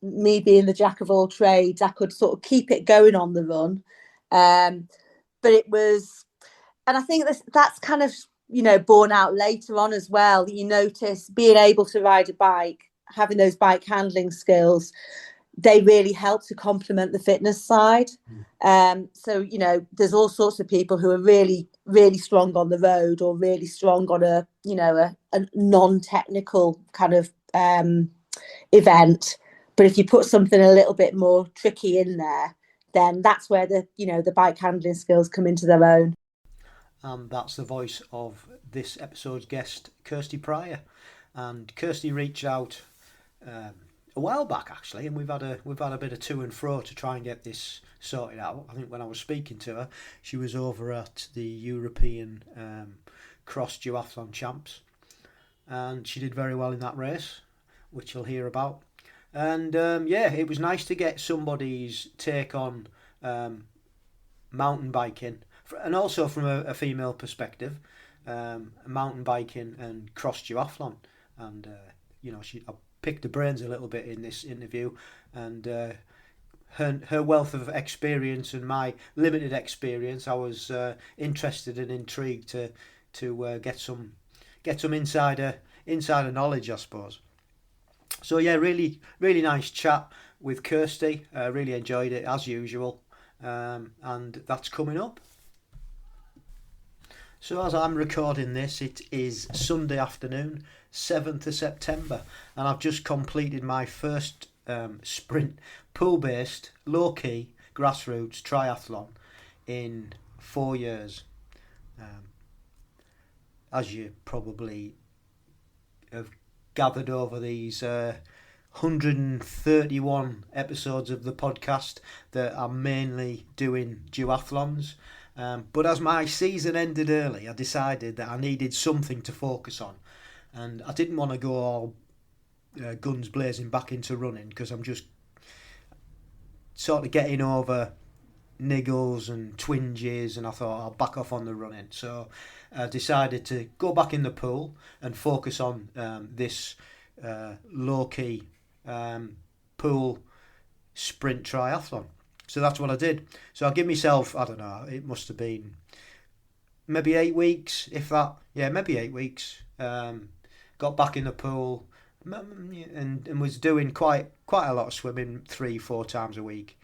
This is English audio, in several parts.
Me being the jack of all trades, I could sort of keep it going on the run. But it was, and I think that's kind of, borne out later on as well. You notice being able to ride a bike, having those bike handling skills, they really help to complement the fitness side. So, there's all sorts of people who are really, really strong on the road, or really strong on a non-technical kind of event. But if you put something a little bit more tricky in there, then that's where the bike handling skills come into their own. And that's the voice of this episode's guest, Kirsty Prior. And Kirsty reached out a while back, actually, and we've had a bit of to and fro to try and get this sorted out. I think when I was speaking to her, she was over at the European Cross Duathlon Champs, and she did very well in that race, which you'll hear about. And it was nice to get somebody's take on mountain biking, and also from a female perspective, mountain biking and cross duathlon. And I picked the brains a little bit in this interview, and her wealth of experience and my limited experience, I was interested and intrigued to get some insider knowledge, I suppose. So yeah, really, really nice chat with Kirsty. Really enjoyed it as usual, and that's coming up. So as I'm recording this, it is Sunday afternoon, 7th of September, and I've just completed my first sprint pool-based, low-key, grassroots triathlon in 4 years. As you probably have gathered over these 131 episodes of the podcast, that I'm mainly doing duathlons. But as my season ended early, I decided that I needed something to focus on. And I didn't want to go all guns blazing back into running, because I'm just sort of getting over niggles and twinges, and I thought I'll back off on the running. So I decided to go back in the pool and focus on this low-key pool sprint triathlon. So that's what I did. So I'll give myself, I don't know, it must have been maybe 8 weeks, if that. Yeah, maybe 8 weeks. Got back in the pool and was doing quite a lot of swimming 3-4 times a week,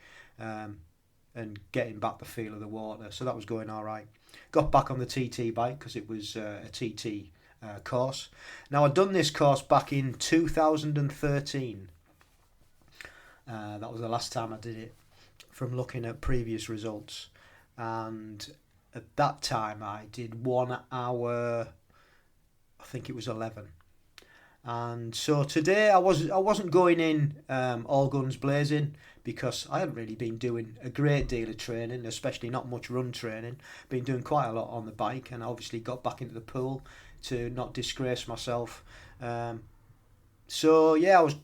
and getting back the feel of the water. So that was going all right. Got back on the TT bike because it was a TT course. Now, I'd done this course back in 2013. That was the last time I did it, from looking at previous results. And at that time I did 1 hour, I think it was 11. And so today I wasn't going in all guns blazing, because I hadn't really been doing a great deal of training, especially not much run training. Been doing quite a lot on the bike, and obviously got back into the pool to not disgrace myself. So yeah, I was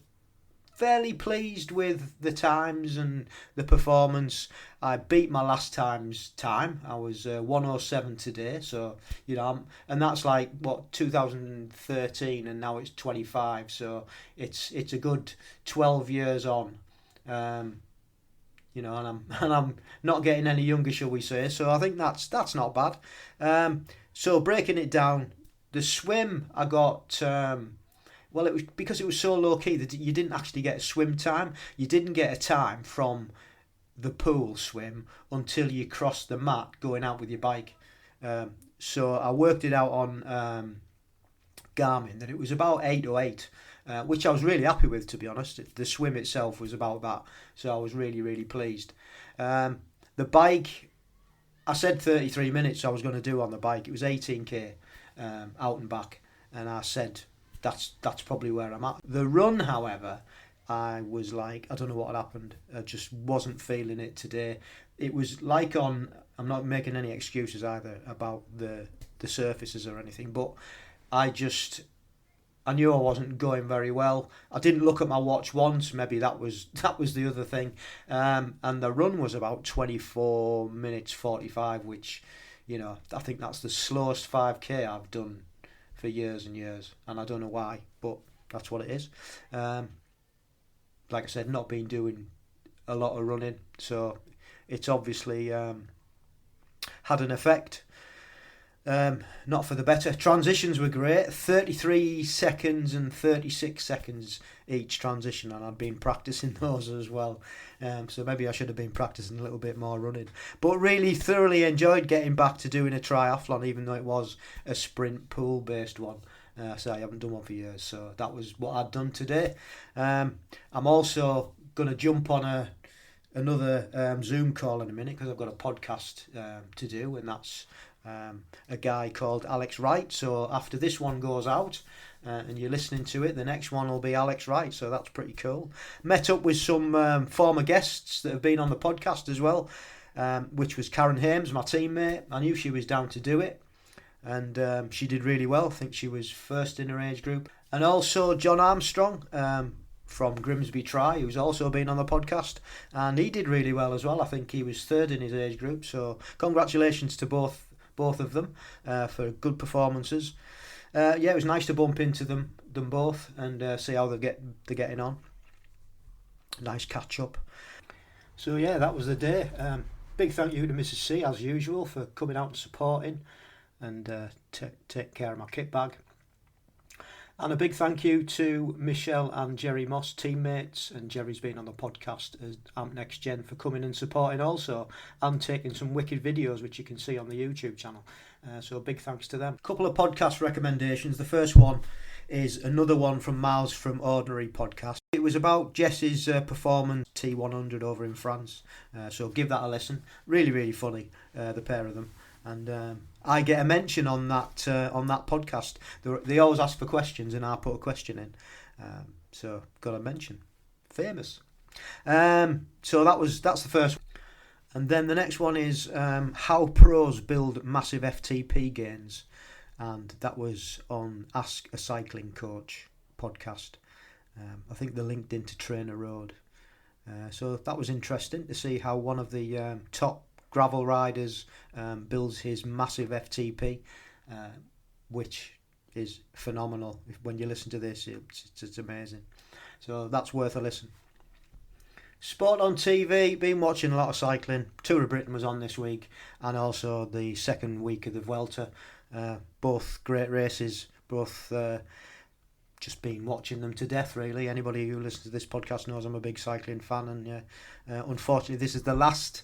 fairly pleased with the times and the performance. I beat my last time's time. I was 1:07 today, so and that's like 2013, and now it's 25, so it's a good 12 years on. And I'm not getting any younger, shall we say? So I think that's not bad. So breaking it down, the swim I got. Well, it was because it was so low key that you didn't actually get a swim time. You didn't get a time from the pool swim until you crossed the mat going out with your bike. So I worked it out on Garmin that it was about 8:08, which I was really happy with, to be honest. The swim itself was about that, so I was really, really pleased. The bike, I said 33 minutes I was going to do on the bike. It was 18k out and back, and I said that's probably where I'm at. The run, however, I was like, I don't know what had happened. I just wasn't feeling it today. It was like I'm not making any excuses either about the surfaces or anything, but I knew I wasn't going very well. I didn't look at my watch once. Maybe that was the other thing. And the run was about 24 minutes 45, which, I think that's the slowest 5k I've done for years and years. And I don't know why, but that's what it is. Like I said, not been doing a lot of running, so it's obviously had an effect. Not for the better. Transitions were great, 33 seconds and 36 seconds each transition, and I've been practicing those as well. So maybe I should have been practicing a little bit more running. But really thoroughly enjoyed getting back to doing a triathlon, even though it was a sprint pool based one. So I haven't done one for years, so that was what I'd done today. I'm also going to jump on another Zoom call in a minute because I've got a podcast to do, and that's a guy called Alex Wright. So after this one goes out and you're listening to it, the next one will be Alex Wright, so that's pretty cool. Met up with some former guests that have been on the podcast as well, which was Karen Hames, my teammate. I knew she was down to do it, and she did really well. I think she was first in her age group. And also John Armstrong from Grimsby Tri, who's also been on the podcast, and he did really well as well. I think he was third in his age group, so congratulations to both of them for good performances. It was nice to bump into them both and see how they're getting on. Nice catch up. So yeah, that was the day. Big thank you to Mrs. C as usual for coming out and supporting and take care of my kit bag. And a big thank you to Michelle and Jerry Moss, teammates, and Jerry's been on the podcast as Amp Next Gen, for coming and supporting also, and taking some wicked videos which you can see on the YouTube channel. So big thanks to them. A couple of podcast recommendations. The first one is another one from Miles from Ordinary podcast. It was about Jess's performance T100 over in France. So give that a listen. Really, really funny, the pair of them. And I get a mention on that podcast. They always ask for questions, and I put a question in. So got a mention. Famous. So that's the first one. And then the next one is how pros build massive FTP gains, and that was on Ask a Cycling Coach podcast. I think they're linked into Trainer Road. So that was interesting to see how one of the top gravel riders builds his massive FTP, which is phenomenal. When you listen to this, it's amazing. So that's worth a listen. Sport on TV, been watching a lot of cycling. Tour of Britain was on this week, and also the second week of the Vuelta. Both great races, both just been watching them to death, really. Anybody who listens to this podcast knows I'm a big cycling fan, and unfortunately this is the last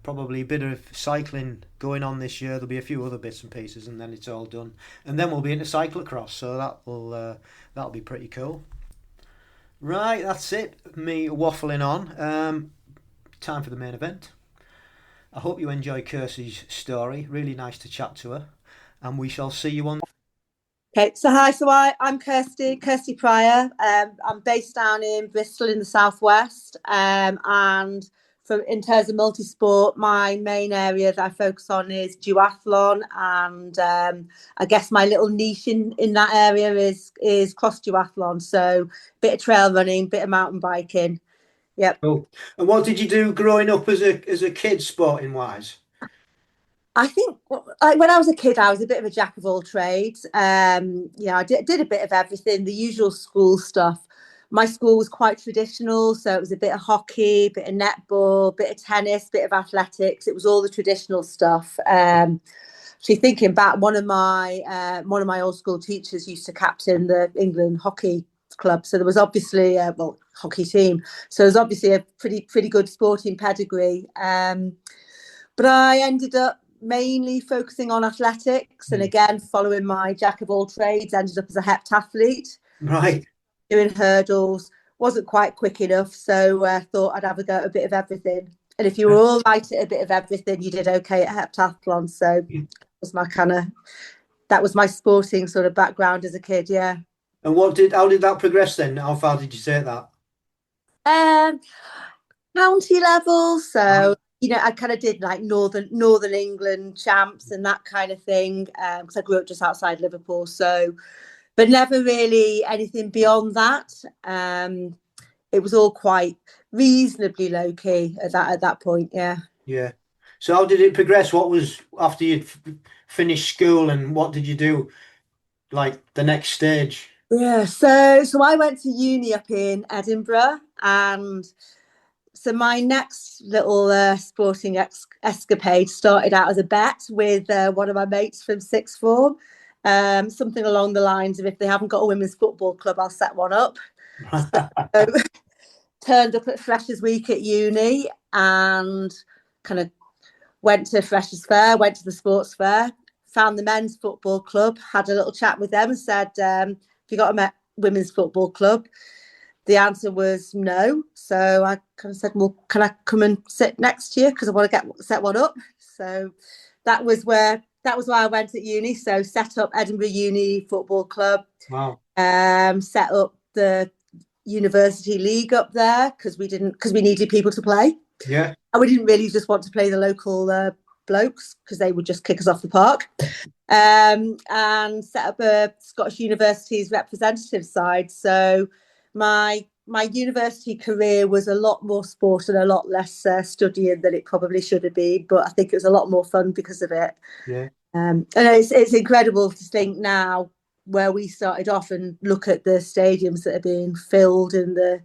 probably bit of cycling going on this year. There'll be a few other bits and pieces, and then it's all done, and then we'll be into cyclocross, so that'll be pretty cool. Right, that's it, me waffling on. Time for the main event. I hope you enjoy Kirsty's story. Really nice to chat to her, and we shall see you on. Okay, so hi, I'm Kirsty Prior. I'm based down in Bristol in the southwest, and in terms of multisport, my main area that I focus on is duathlon, and I guess my little niche in that area is cross duathlon. So bit of trail running, bit of mountain biking. Yep. Cool. And what did you do growing up as a kid, sporting wise? I think when I was a kid, I was a bit of a jack of all trades. I did a bit of everything, the usual school stuff. My school was quite traditional, so it was a bit of hockey, bit of netball, bit of tennis, bit of athletics. It was all the traditional stuff. Actually, thinking back, one of my old school teachers used to captain the England hockey club, so there was obviously hockey team. So it was obviously a pretty good sporting pedigree. But I ended up mainly focusing on athletics, and again, following my jack of all trades, ended up as a heptathlete. Right. Doing hurdles, wasn't quite quick enough, so thought I'd have a go at a bit of everything. And if you were all right at a bit of everything, you did okay at heptathlon. So that was my sporting sort of background as a kid. Yeah. And how did that progress then? How far did you take that? Um, County level, so Right. I kind of did like Northern England champs and that kind of thing, because I grew up just outside Liverpool. So, but never really anything beyond that. It was all quite reasonably low key at that point. Yeah. Yeah. So how did it progress? What was after you'd finished school, and what did you do like the next stage? Yeah, so I went to uni up in Edinburgh, and so my next little sporting escapade started out as a bet with one of my mates from sixth form. Something along the lines of, if they haven't got a women's football club, I'll set one up. So turned up at Freshers Week at uni and kind of went to Freshers Fair, went to the sports fair, found the men's football club, had a little chat with them and said, have you got a women's football club? The answer was no. So I kind of said, well, can I come and sit next to you? Because I want to set one up. So that was where I went at uni. So set up Edinburgh Uni Football Club, Wow. set up the university league up there because we needed people to play. Yeah. And we didn't really just want to play the local blokes because they would just kick us off the park. And set up a Scottish University's representative side. So my university career was a lot more sport and a lot less studying than it probably should have been, but I think it was a lot more fun because of it. Yeah. And it's incredible to think now where we started off and look at the stadiums that are being filled and the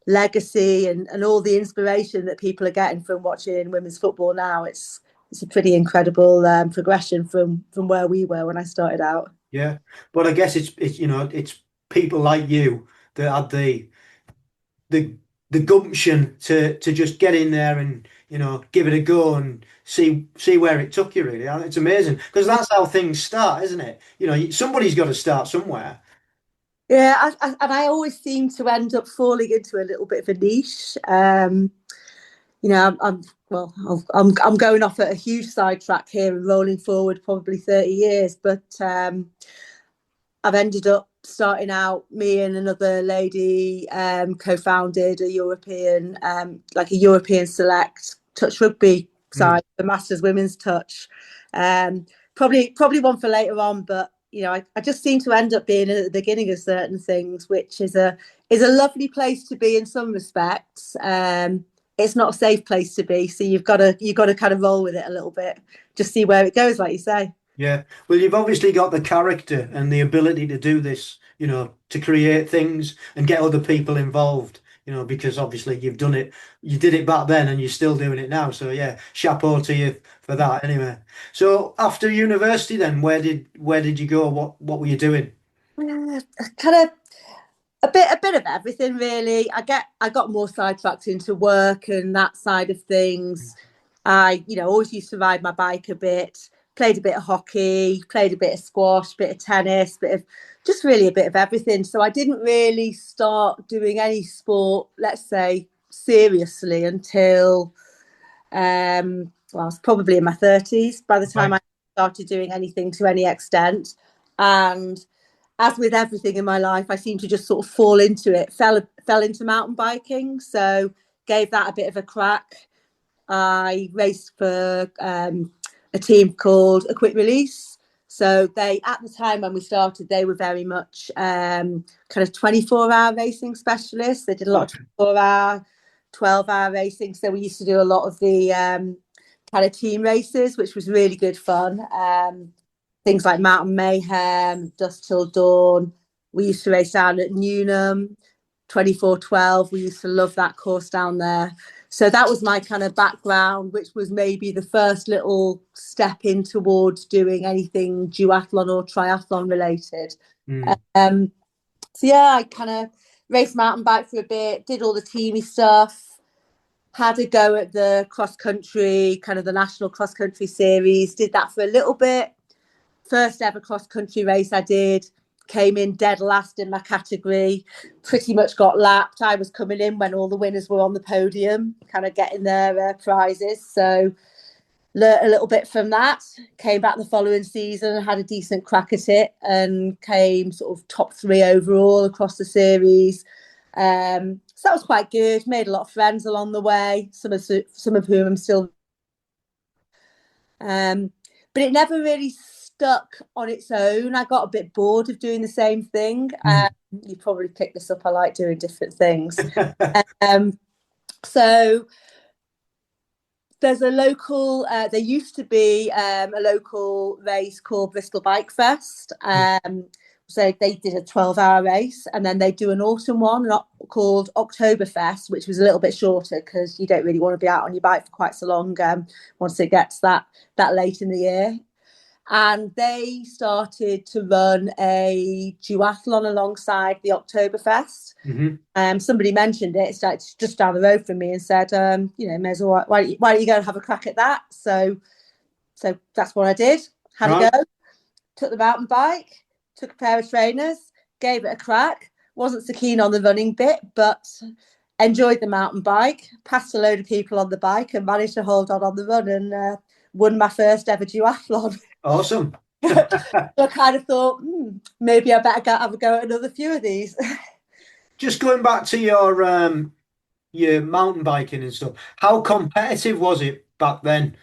legacy and all the inspiration that people are getting from watching women's football now. It's a pretty incredible progression from where we were when I started out. Yeah. But I guess it's it's people like you that had the the gumption to just get in there and give it a go and see where it took you really. And it's amazing because that's how things start, isn't it? Somebody's got to start somewhere. Yeah, and I always seem to end up falling into a little bit of a niche. I'm going off at a huge sidetrack here and rolling forward probably 30 years, but I've ended up starting out, me and another lady co-founded a European select touch rugby Mm. side, the Masters Women's Touch. Probably one for later on, but I just seem to end up being at the beginning of certain things, which is a lovely place to be in some respects. It's not a safe place to be, so you've got to kind of roll with it a little bit, just see where it goes, like you say. Yeah. Well, you've obviously got the character and the ability to do this, to create things and get other people involved, because obviously you've done it. You did it back then and you're still doing it now. So yeah, chapeau to you for that anyway. So after university then, where did you go? What were you doing? Kind of a bit of everything really. I got more sidetracked into work and that side of things. I always used to ride my bike a bit, played a bit of hockey, played a bit of squash, bit of tennis, bit of just really a bit of everything. So I didn't really start doing any sport, let's say, seriously until I was probably in my 30s by the time Right. I started doing anything to any extent. And as with everything in my life, I seemed to just sort of fall into it, fell into mountain biking. So gave that a bit of a crack. I raced for a team called A Quick Release. So they, at the time when we started, they were very much kind of 24-hour racing specialists. They did a lot of Okay. 24-hour, 12-hour racing. So we used to do a lot of the kind of team races, which was really good fun. Things like Mountain Mayhem, Dusk Till Dawn. We used to race down at Newnham, 24/12. We used to love that course down there. So that was my kind of background, which was maybe the first little step in towards doing anything duathlon or triathlon related. Mm. Um, so yeah, I kind of raced mountain bike for a bit, did all the teamy stuff, had a go at the cross country, kind of the national cross country series, did that for a little bit. First ever cross country race I did, came in dead last in my category, pretty much got lapped. I was coming in when all the winners were on the podium, kind of getting their prizes. So learnt a little bit from that, came back the following season and had a decent crack at it, and came sort of top 3 overall across the series. So that was quite good. Made a lot of friends along the way, some of whom I'm still. But it never really stuck on its own. I got a bit bored of doing the same thing. You probably picked this up. I like doing different things. So there's a local, there used to be a local race called Bristol Bike Fest. So they did a 12-hour race, and then they do an autumn one called Oktoberfest, which was a little bit shorter because you don't really want to be out on your bike for quite so long once it gets that late in the year. And they started to run a duathlon alongside the Oktoberfest. Somebody mentioned it. It's like just down the road from me, and said, may as well, why don't you go and have a crack at that? So that's what I did. Had a go. Took the mountain bike, took a pair of trainers, gave it a crack. Wasn't so keen on the running bit, but enjoyed the mountain bike. Passed a load of people on the bike and managed to hold on the run, and won my first ever duathlon. Awesome. So I kind of thought, maybe I better have a go at another few of these. Just going back to your mountain biking and stuff, how competitive was it back then?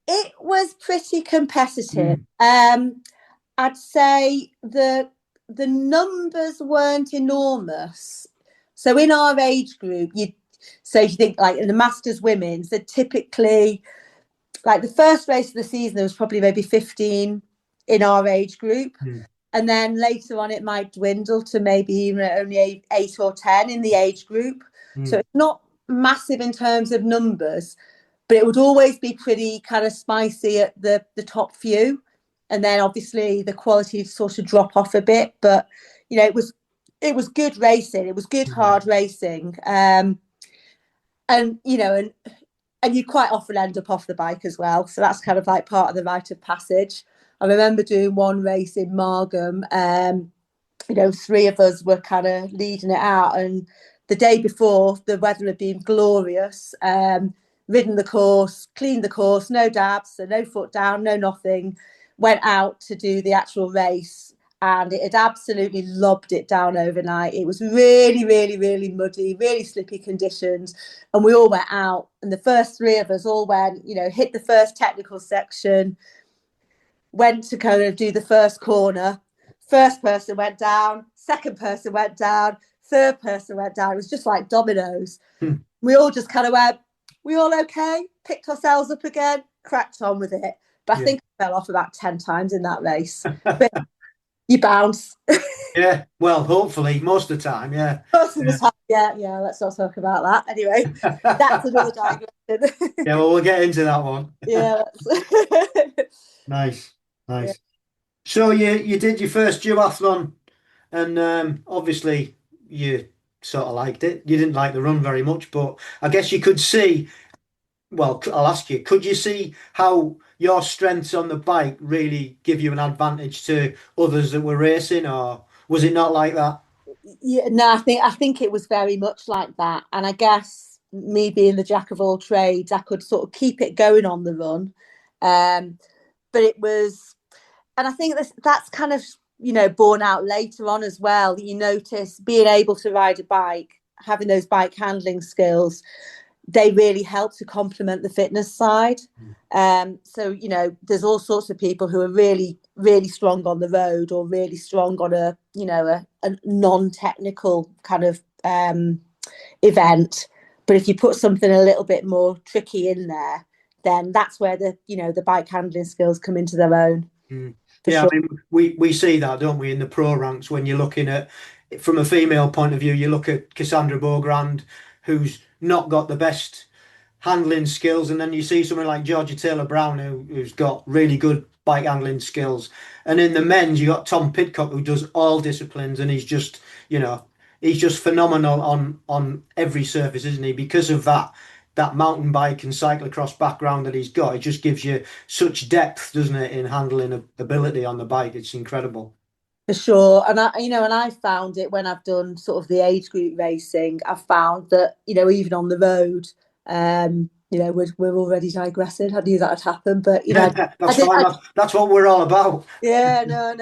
It was pretty competitive. I'd say the numbers weren't enormous. So in our age group, you think like in the Masters Women's, they're typically like the first race of the season, there was probably maybe 15 in our age group. And then later on, it might dwindle to maybe only 8 or 10 in the age group. So it's not massive in terms of numbers, but it would always be pretty kind of spicy at the top few. And then obviously the quality would sort of drop off a bit. But, it was good racing. It was good, hard racing. And you quite often end up off the bike as well. So that's kind of like part of the rite of passage. I remember doing one race in Margam. 3 of us were kind of leading it out. And the day before, the weather had been glorious. Ridden the course, cleaned the course, no dabs, so no foot down, no nothing. Went out to do the actual race, and it had absolutely lobbed it down overnight. It was really, really, really muddy, really slippy conditions. And we all went out, and the first 3 of us all went, hit the first technical section, went to kind of do the first corner. First person went down, second person went down, third person went down. It was just like dominoes. We all just kind of went, we all okay? Picked ourselves up again, cracked on with it. But I think I fell off about 10 times in that race. But you bounce. Yeah, well, hopefully, most of the time, yeah. Most of the time, yeah, let's not talk about that. Anyway, that's another digression. Yeah, well, we'll get into that one. Yeah. Nice. Yeah. So you did your first duathlon, and obviously you sort of liked it. You didn't like the run very much, but I guess you could see, well, I'll ask you, could you see how your strengths on the bike really give you an advantage to others that were racing, or was it not like that? Yeah, no, I think it was very much like that. And I guess me being the jack of all trades, I could sort of keep it going on the run. But it was, and I think that's kind of, borne out later on as well. You notice being able to ride a bike, having those bike handling skills, they really help to complement the fitness side. So, there's all sorts of people who are really, really strong on the road, or really strong on a non-technical kind of event. But if you put something a little bit more tricky in there, then that's where the bike handling skills come into their own. Yeah, sure. I mean, we see that, don't we, in the pro ranks when you're looking at, from a female point of view, you look at Cassandra Beaugrand, who's not got the best handling skills, and then you see someone like Georgia Taylor-Brown who's got really good bike handling skills. And in the men's, you got Tom Pidcock, who does all disciplines, and he's just phenomenal on every surface, isn't he? Because of that mountain bike and cyclocross background that he's got, it just gives you such depth, doesn't it, in handling ability on the bike. It's incredible. For sure. And I found it when I've done sort of the age group racing, I've found that, even on the road, We're already digressing. I knew that would happen, but That's fine. That's what we're all about. Yeah, no.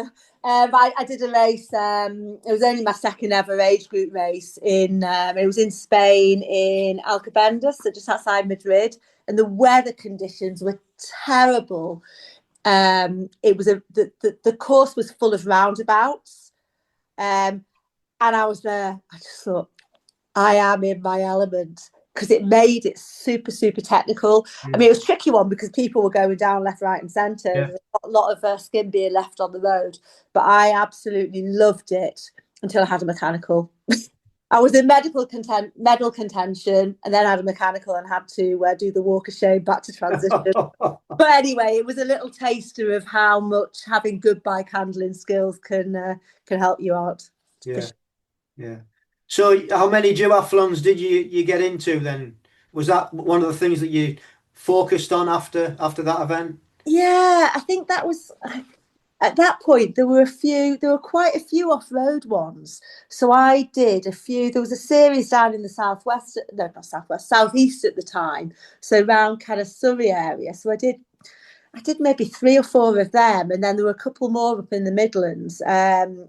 I did a race. It was only my second ever age group race it was in Spain in Alcobendas, so just outside Madrid, and the weather conditions were terrible. It was the course was full of roundabouts, and I was there. I just thought, I am in my element, because it made it super, super technical. I mean, it was a tricky one because people were going down left, right, and centre. Yeah. A lot of skin being left on the road, but I absolutely loved it until I had a mechanical. I was in medal contention, and then I had a mechanical and had to do the walk of shame back to transition. But anyway, it was a little taster of how much having good bike handling skills can help you out. Yeah, yeah. So how many duathlons did you get into then? Was that one of the things that you focused on after that event? Yeah, I think that was at that point. There were quite a few off-road ones. So I did a few. There was a series down in the southwest, no, not southwest, southeast at the time. So around kind of Surrey area. So I did maybe 3 or 4 of them, and then there were a couple more up in the Midlands,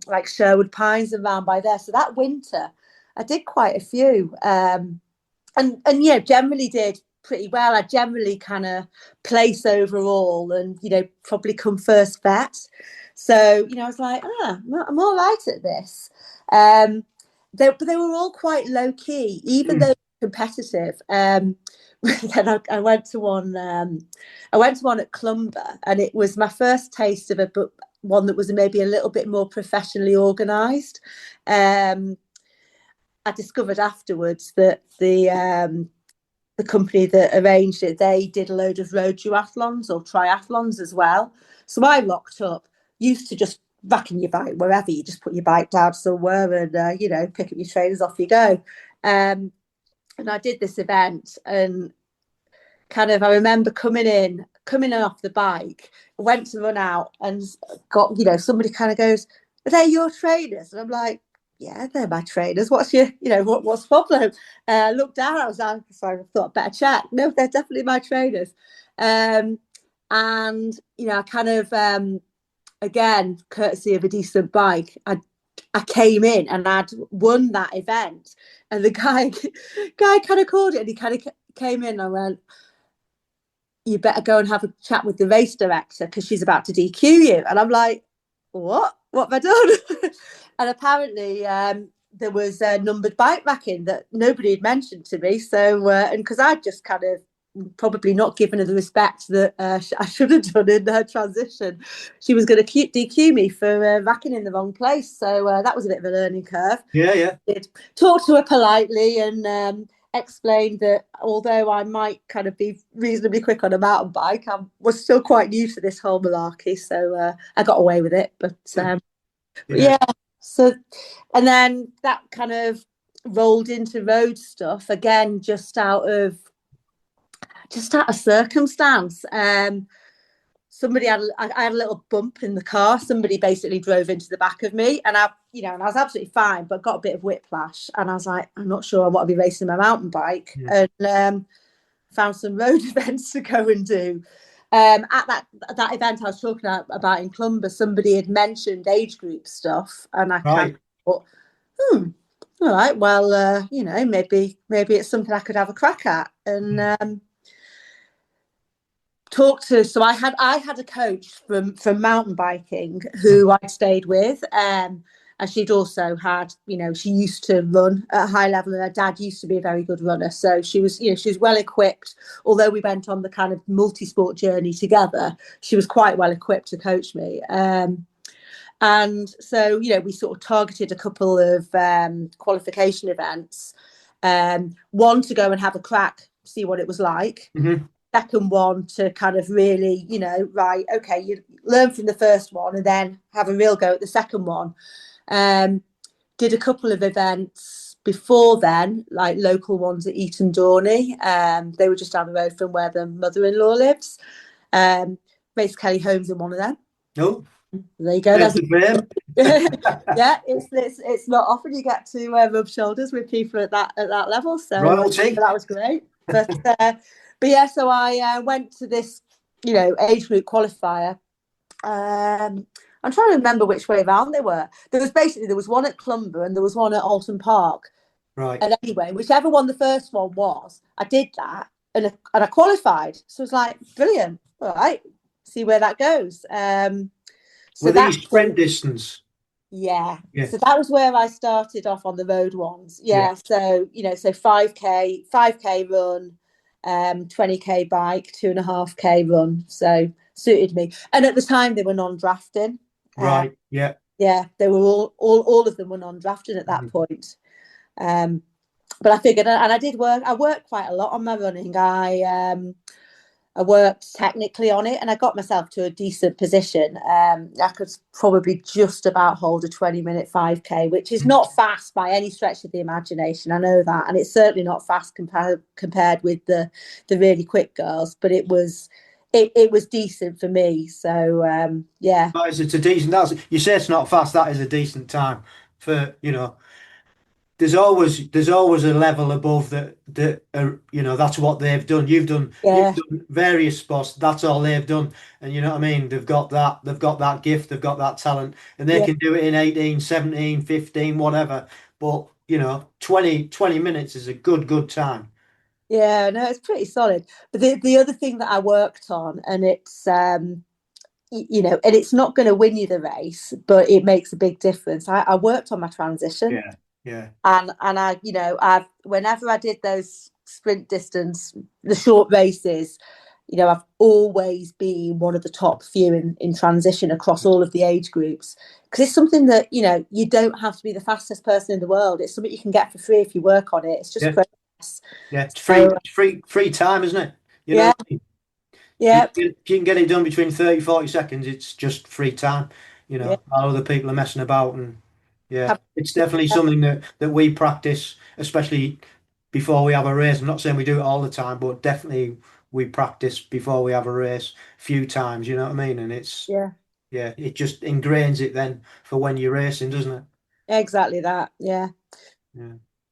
like Sherwood Pines and round by there. So that winter, I did quite a few, and generally did pretty well. I generally kind of place overall, and probably come first vet. So I was like, I'm all right at this. But they were all quite low key, even though competitive. Then I went to one. I went to one at Clumber, and it was my first taste of one that was maybe a little bit more professionally organised. I discovered afterwards that the company that arranged it, they did a load of road duathlons or triathlons as well. So I rocked up, used to just racking your bike wherever. You just put your bike down somewhere and pick up your trainers, off you go. And I did this event, and kind of I remember coming in off the bike, went to run out, and got somebody kind of goes, "Are they your trainers?" And I'm like, "Yeah, they're my trainers. What's your what's the problem?" Looked down, I was like, sorry, I thought I'd better check. No, they're definitely my trainers. And I kind of again, courtesy of a decent bike, I came in and I'd won that event, and the guy kind of called it, and he kind of came in and I went, "You better go and have a chat with the race director because she's about to DQ you." And I'm like, "What have I done?" And apparently there was a numbered bike racking that nobody had mentioned to me. So, and because I'd just kind of probably not given her the respect that I should have done in her transition, she was going to DQ me for racking in the wrong place. So that was a bit of a learning curve. Yeah. Did talk to her politely and explained that although I might kind of be reasonably quick on a mountain bike, I was still quite new to this whole malarkey. So I got away with it. But yeah. So, and then that kind of rolled into road stuff again, just out of circumstance. Somebody I had a little bump in the car. Somebody basically drove into the back of me, and I was absolutely fine, but got a bit of whiplash. And I was like, I'm not sure I want to be racing my mountain bike. Yeah. And found some road events to go and do. At that event I was talking about in Clumber, somebody had mentioned age group stuff, and I kind of thought, all right, well, maybe it's something I could have a crack at. And so I had a coach from mountain biking who I'd stayed with, and she'd also had, she used to run at a high level, and her dad used to be a very good runner, so she was well equipped. Although we went on the kind of multisport journey together, she was quite well equipped to coach me. And so we sort of targeted a couple of qualification events, one to go and have a crack, see what it was like. Mm-hmm. Second one to kind of really, right, okay, you learn from the first one and then have a real go at the second one. Did a couple of events before then, like local ones at Eton Dorney. They were just down the road from where the mother-in-law lives. Raced Kelly Holmes in one of them. Oh, there you go. That's yeah, it's not often you get to rub shoulders with people at that level. So royalty. that was great. But yeah, so I went to this, age group qualifier. I'm trying to remember which way around they were. There was one at Clumber and there was one at Alton Park. Right. And anyway, whichever one the first one was, I did that and I qualified. So it was like, brilliant. All right, see where that goes. So Were that these sprint distance? Yeah. Yeah. So that was where I started off on the road ones. Yeah. Yeah. So, so 5K run, 20K bike, 2.5K run. So suited me. And at the time they were non-drafting. Right. Yeah. Yeah, they were all of them were non-drafting at that point. But I figured, and I worked quite a lot on my running. I worked technically on it and I got myself to a decent position. I could probably just about hold a 20-minute 5K, which is not fast by any stretch of the imagination. I know that. And it's certainly not fast compared with the really quick girls, but it was decent for me. So, yeah. It's a decent, you say it's not fast, that is a decent time for, there's always a level above that that's what they've done. You've done various sports, that's all they've done, and you know what I mean, they've got that gift, they've got that talent, and they can do it in 18, 17, 15, whatever, but 20 minutes is a good time. Yeah, no, it's pretty solid. But the other thing that I worked on, and it's and it's not going to win you the race, but it makes a big difference. I worked on my transition. Yeah. And I've whenever I did those sprint distance, the short races, I've always been one of the top few in transition across all of the age groups, because it's something that you don't have to be the fastest person in the world. It's something you can get for free if you work on it. It's just progress. Yeah, it's free time, isn't it? You know, yeah. If you can get it done between 30, 40 seconds, it's just free time. While other people are messing about, and it's definitely something that we practice, especially before we have a race. I'm not saying we do it all the time, but definitely we practice before we have a race a few times, you know what I mean? And it's it just ingrains it then for when you're racing, doesn't it? Exactly that. Yeah.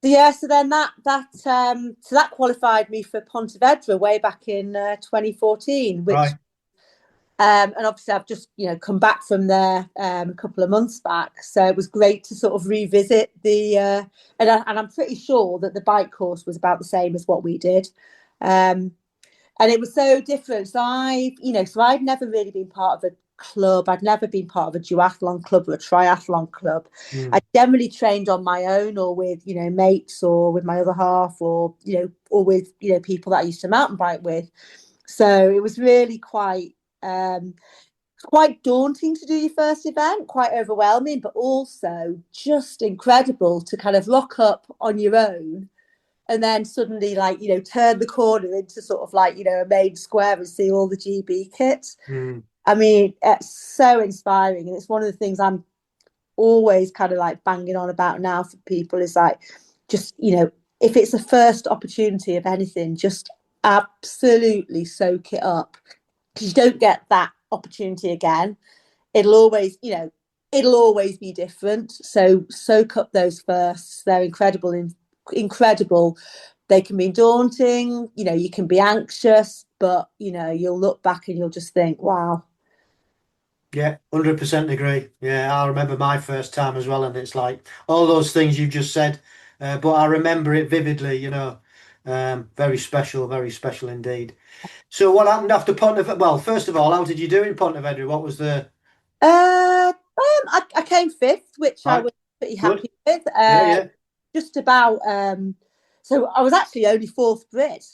Yeah. So then that qualified me for Pontevedra way back in 2014, which Right. and obviously I've just come back from there a couple of months back, so it was great to sort of revisit the and I'm pretty sure that the bike course was about the same as what we did, and it was so different. So I'd never really been part of a club. I'd never been part of a duathlon club or a triathlon club. I generally trained on my own or with mates or with my other half or or with people that I used to mountain bike with. So it was really quite daunting to do your first event, quite overwhelming, but also just incredible to kind of rock up on your own and then suddenly turn the corner into sort of a main square and see all the GB kits. I mean, it's so inspiring, and it's one of the things I'm always kind of banging on about now for people is just if it's a first opportunity of anything, just absolutely soak it up, because you don't get that opportunity again. It'll always be different. So soak up those firsts. They're incredible. They can be daunting. You can be anxious, but you'll look back and you'll just think, wow. Yeah, 100% agree. Yeah, I remember my first time as well, and it's like all those things you just said, but I remember it vividly, very special indeed. So what happened after Pontevedra? Well, first of all, how did you do in Pontevedra? What was the... I came fifth, which I Right, was pretty good. happy with. Yeah. Just about. So I was actually only fourth Brit.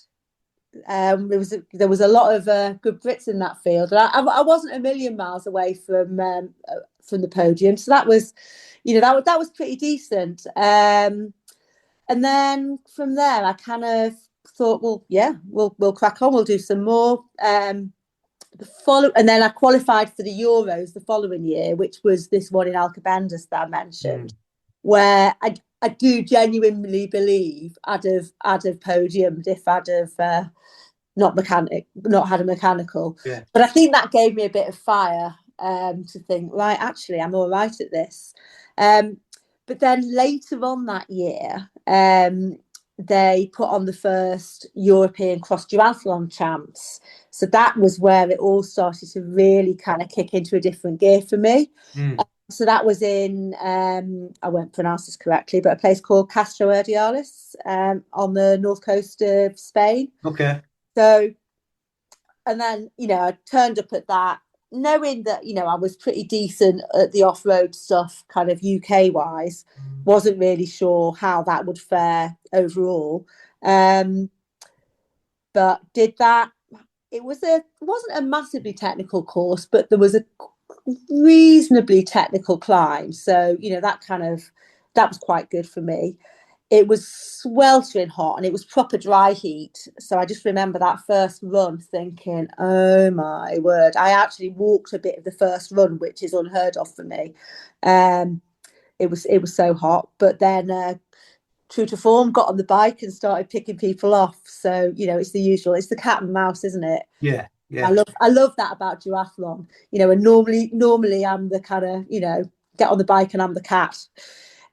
There was a lot of good Brits in that field, and I wasn't a million miles away from the podium. So that was, that was pretty decent. And then from there, I kind of thought, well, yeah, we'll crack on. We'll do some more. And then I qualified for the Euros the following year, which was this one in Alcobendas that I mentioned, where I do genuinely believe I'd have podiumed if I'd have not had a mechanical. Yeah. But I think that gave me a bit of fire to think, right, actually, I'm all right at this. But then later on that year, they put on the first European cross duathlon champs. So that was where it all started to really kind of kick into a different gear for me. Mm. So that was in, I won't pronounce this correctly, but a place called Castro Urdiales, on the north coast of Spain. Okay. So, and then, I turned up at that, knowing that, I was pretty decent at the off-road stuff, kind of UK wise. Wasn't really sure how that would fare overall. But did that. It wasn't a massively technical course, but there was a reasonably technical climb. So, that was quite good for me. It was sweltering hot and it was proper dry heat. So I just remember that first run thinking, oh my word. I actually walked a bit of the first run, which is unheard of for me. It was so hot. But then true to form, got on the bike and started picking people off. So, it's the usual. It's the cat and mouse, isn't it? Yeah. I Yeah. love that about duathlon. And normally I'm the kind of, get on the bike and I'm the cat,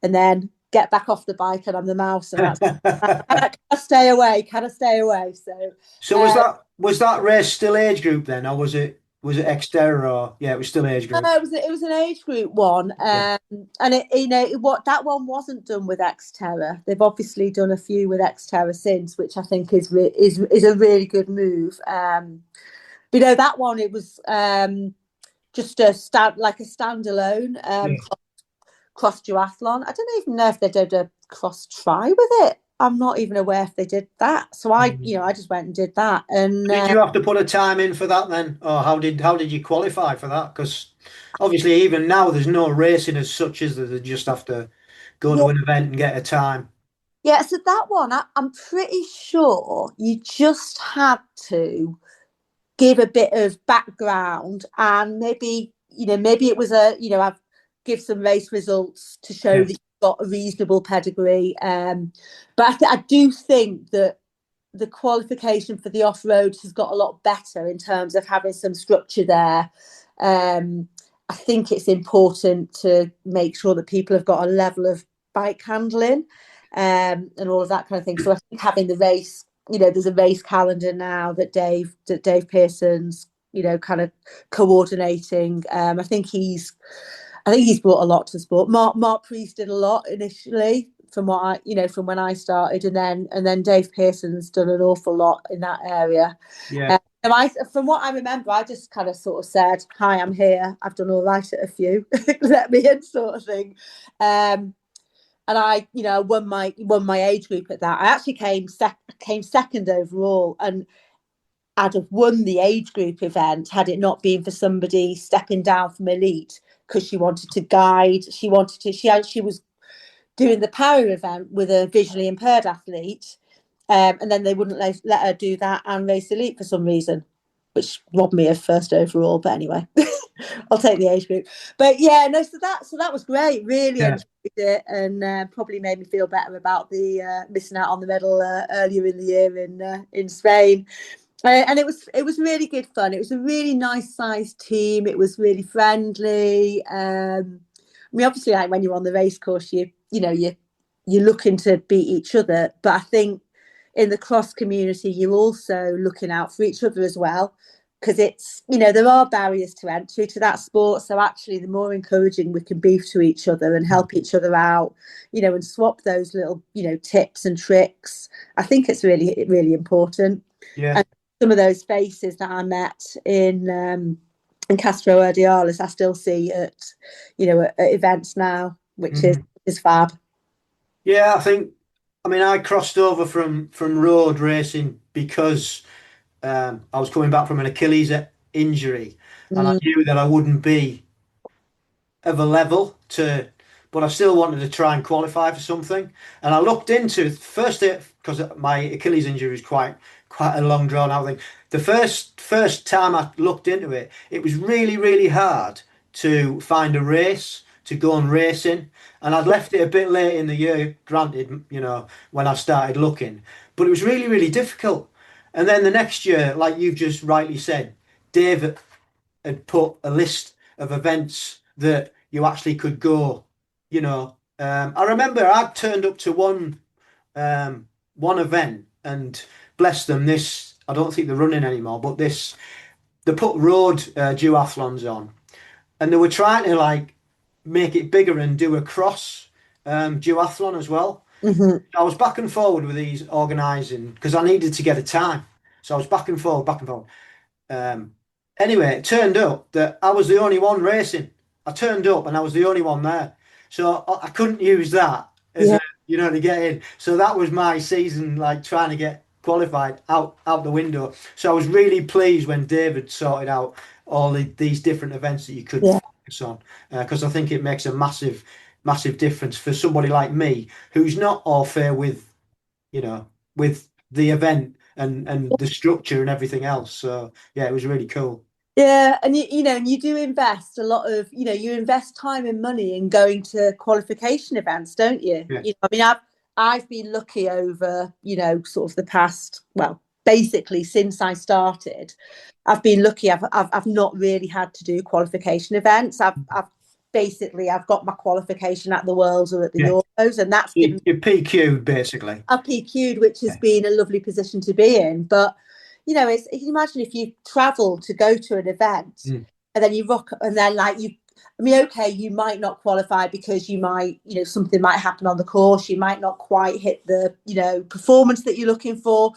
and then get back off the bike and I'm the mouse, and that's can I stay away? Can I stay away? So So was that race still age group then, or was it Xterra, or yeah, it was still age group. it was an age group one, Okay. and what that one wasn't done with Xterra. They've obviously done a few with Xterra since, which I think is a really good move. But that one, it was just a standalone Yeah. cross duathlon. I don't even know if they did a cross tri with it. I'm not even aware if they did that. So I just went and did that. And Did you have to put a time in for that then, or how did you qualify for that? Because obviously even now there's no racing as such, is there? They just have to go yeah, to an event and get a time. yeah. So that one, I'm pretty sure you just had to give a bit of background, and maybe it was I've give some race results to show Yeah. that you've got a reasonable pedigree. But I do think that the qualification for the off-road has got a lot better in terms of having some structure there. I think it's important to make sure that people have got a level of bike handling, and all of that kind of thing. So I think having the race, there's a race calendar now that Dave Pearson's, kind of coordinating. I think he's brought a lot to the sport. Mark Priest did a lot initially, from what from when I started, and then Dave Pearson's done an awful lot in that area. Yeah. From what I remember, I just kind of sort of said, "Hi, I'm here. I've done all right at a few. Let me in," sort of thing. And I, won my age group at that. I actually came second overall, and I'd have won the age group event had it not been for somebody stepping down from elite because she wanted to guide. She was doing the power event with a visually impaired athlete, and then they wouldn't let her do that and race elite for some reason, which robbed me of first overall. But anyway, I'll take the age group. But yeah, no. So that was great. Really Yeah. enjoyed it, and probably made me feel better about the missing out on the medal earlier in the year in Spain. And it was really good fun. It was a really nice sized team. It was really friendly. Obviously, like when you're on the race course, you're looking to beat each other. But I think in the cross community, you're also looking out for each other as well, because there are barriers to entry to that sport. So actually, the more encouraging we can be to each other and help each other out, and swap those little, tips and tricks, I think it's really, really important. Yeah. And some of those faces that I met in Castro Urdiales, I still see at events now, which is Mhm. is fab. Yeah, I crossed over from road racing because I was coming back from an Achilles injury, and I Mm, knew that I wouldn't be of a level to, but I still wanted to try and qualify for something. And I looked into first because my Achilles injury was quite a long drawn out thing. The first time I looked into it, it was really really hard to find a race to go and race in. And I'd left it a bit late in the year, granted, when I started looking, but it was really really difficult. And then the next year, like you've just rightly said, Dave had put a list of events that you actually could go. I remember I turned up to one. one event, and bless them, this I don't think they're running anymore, but this they put road duathlons on, and they were trying to like make it bigger and do a cross duathlon as well. Hmm. I was back and forward with these organising because I needed to get a time, so I was back and forward, back and forward. Um, anyway, it turned up that I was the only one racing. I turned up and I was the only one there. So I couldn't use that as Yeah, a, to get in. So that was my season, like trying to get qualified out the window. So I was really pleased when David sorted out all these different events that you could yeah. focus on, because I think it makes a massive difference for somebody like me who's not all fair with, with the event and the structure and everything else. So yeah, it was really cool. Yeah, and and you do invest a lot of, you invest time and money in going to qualification events, don't you? Yeah, I mean, I've been lucky over, sort of the past, well, basically since I started, I've been lucky. I've not really had to do qualification events. I've got my qualification at the Worlds or at the yeah. Euros, and that's given You PQ'd basically. a PQ'd, which has Yeah. been a lovely position to be in. But it's, you can imagine if you travel to go to an event Mm. and then you rock, and then like you, I mean, okay, you might not qualify because you might, something might happen on the course. You might not quite hit the, performance that you're looking for.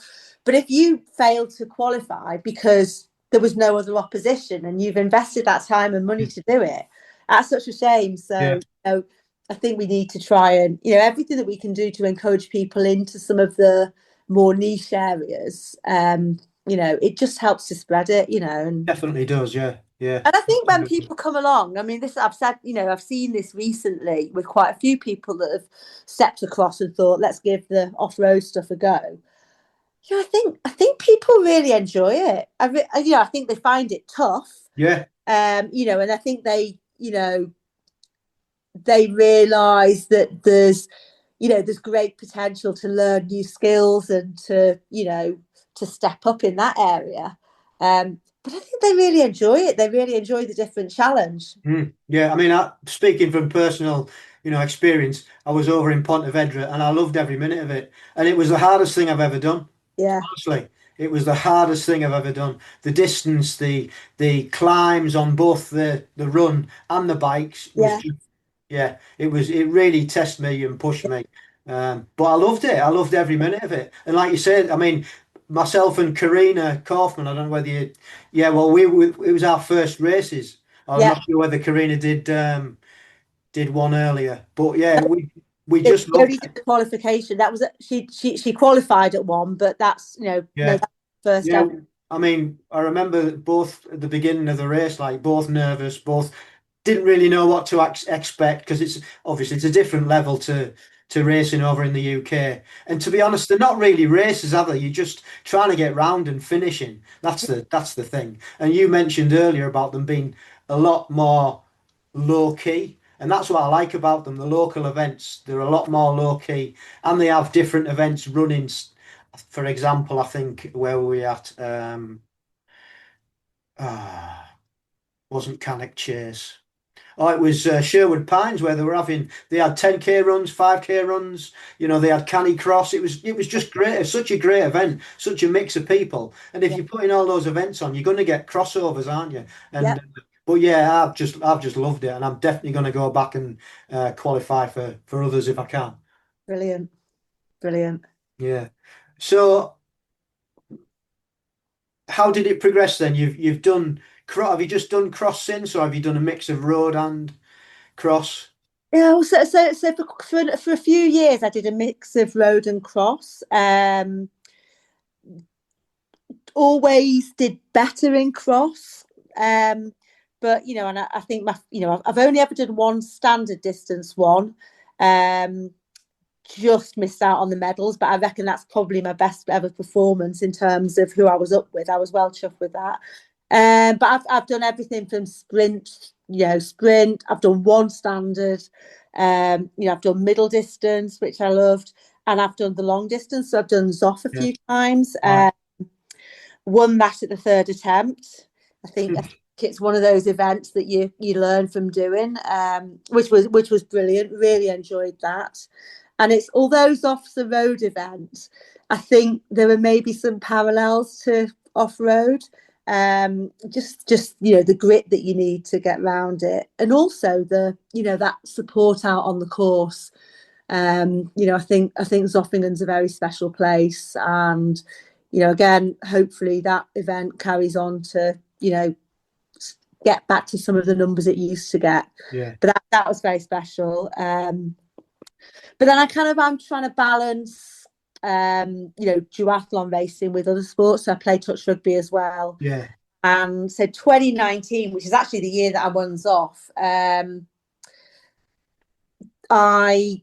But if you fail to qualify because there was no other opposition and you've invested that time and money to do it, that's such a shame. Yeah, So, I think we need to try and, everything that we can do to encourage people into some of the more niche areas. It just helps to spread it, definitely does. Yeah, yeah. and I think when people come along, I mean, this I've said, I've seen this recently with quite a few people that have stepped across and thought, let's give the off-road stuff a go. I think people really enjoy it. I think they find it tough. Yeah, And I think they realise that there's great potential to learn new skills and to step up in that area. But I think they really enjoy it. They really enjoy the different challenge. yeah. I mean, speaking from personal, experience, I was over in Pontevedra and I loved every minute of it. And it was the hardest thing I've ever done. Yeah, Honestly, it was the hardest thing I've ever done. The distance, the climbs on both the run and the bikes was yeah, just, yeah, it really tested me and pushed me. But I loved it. I loved every minute of it. And like you said, I mean, myself and Karina Kaufman, I don't know whether you, yeah, well, it was our first races. I'm yeah. not sure whether Karina did one earlier, but yeah, we She just loved only did it. the qualification. That was she qualified at one, but that's no, Yeah. that's the first Yeah, ever. I mean, I remember both at the beginning of the race, like both nervous, both didn't really know what to expect because it's obviously it's a different level to racing over in the UK. And to be honest, they're not really races, are they? You're just trying to get round and finishing. That's the thing. And you mentioned earlier about them being a lot more low key. And that's what I like about them. The local events, they're a lot more low key, and they have different events running. For example, I think where were we at? Ah, wasn't Cannock Chase. Oh, it was Sherwood Pines where they had 10K runs, 5K runs. They had Canny Cross. It was just great. It's such a great event, such a mix of people. And if Yeah, you're putting all those events on, you're going to get crossovers, aren't you? yeah, And but yeah, I've just loved it, and I'm definitely going to go back and qualify for others if I can. brilliant, brilliant. Yeah. So how did it progress then? You've done have you just done cross since, or have you done a mix of road and cross? Yeah, well, so for a few years, I did a mix of road and cross. Always did better in cross. But and I think I've only ever done one standard distance one. Um, just missed out on the medals, but I reckon that's probably my best ever performance in terms of who I was up with. I was well chuffed with that. But I've done everything from sprint. I've done one standard. I've done middle distance, which I loved, and I've done the long distance. So I've done Zoff a Yeah. few times. Right. Won that at the third attempt. I think it's one of those events that you learn from doing, which was brilliant. Really enjoyed that. And it's all those off-the-road events, I think there are maybe some parallels to off-road. Just the grit that you need to get around it, and also the that support out on the course. I think Zoffingen's a very special place, and again, hopefully that event carries on to get back to some of the numbers it used to get. Yeah. But that was very special. But then I'm trying to balance duathlon racing with other sports. So I play touch rugby as well. Yeah. And so 2019, which is actually the year that I won off, I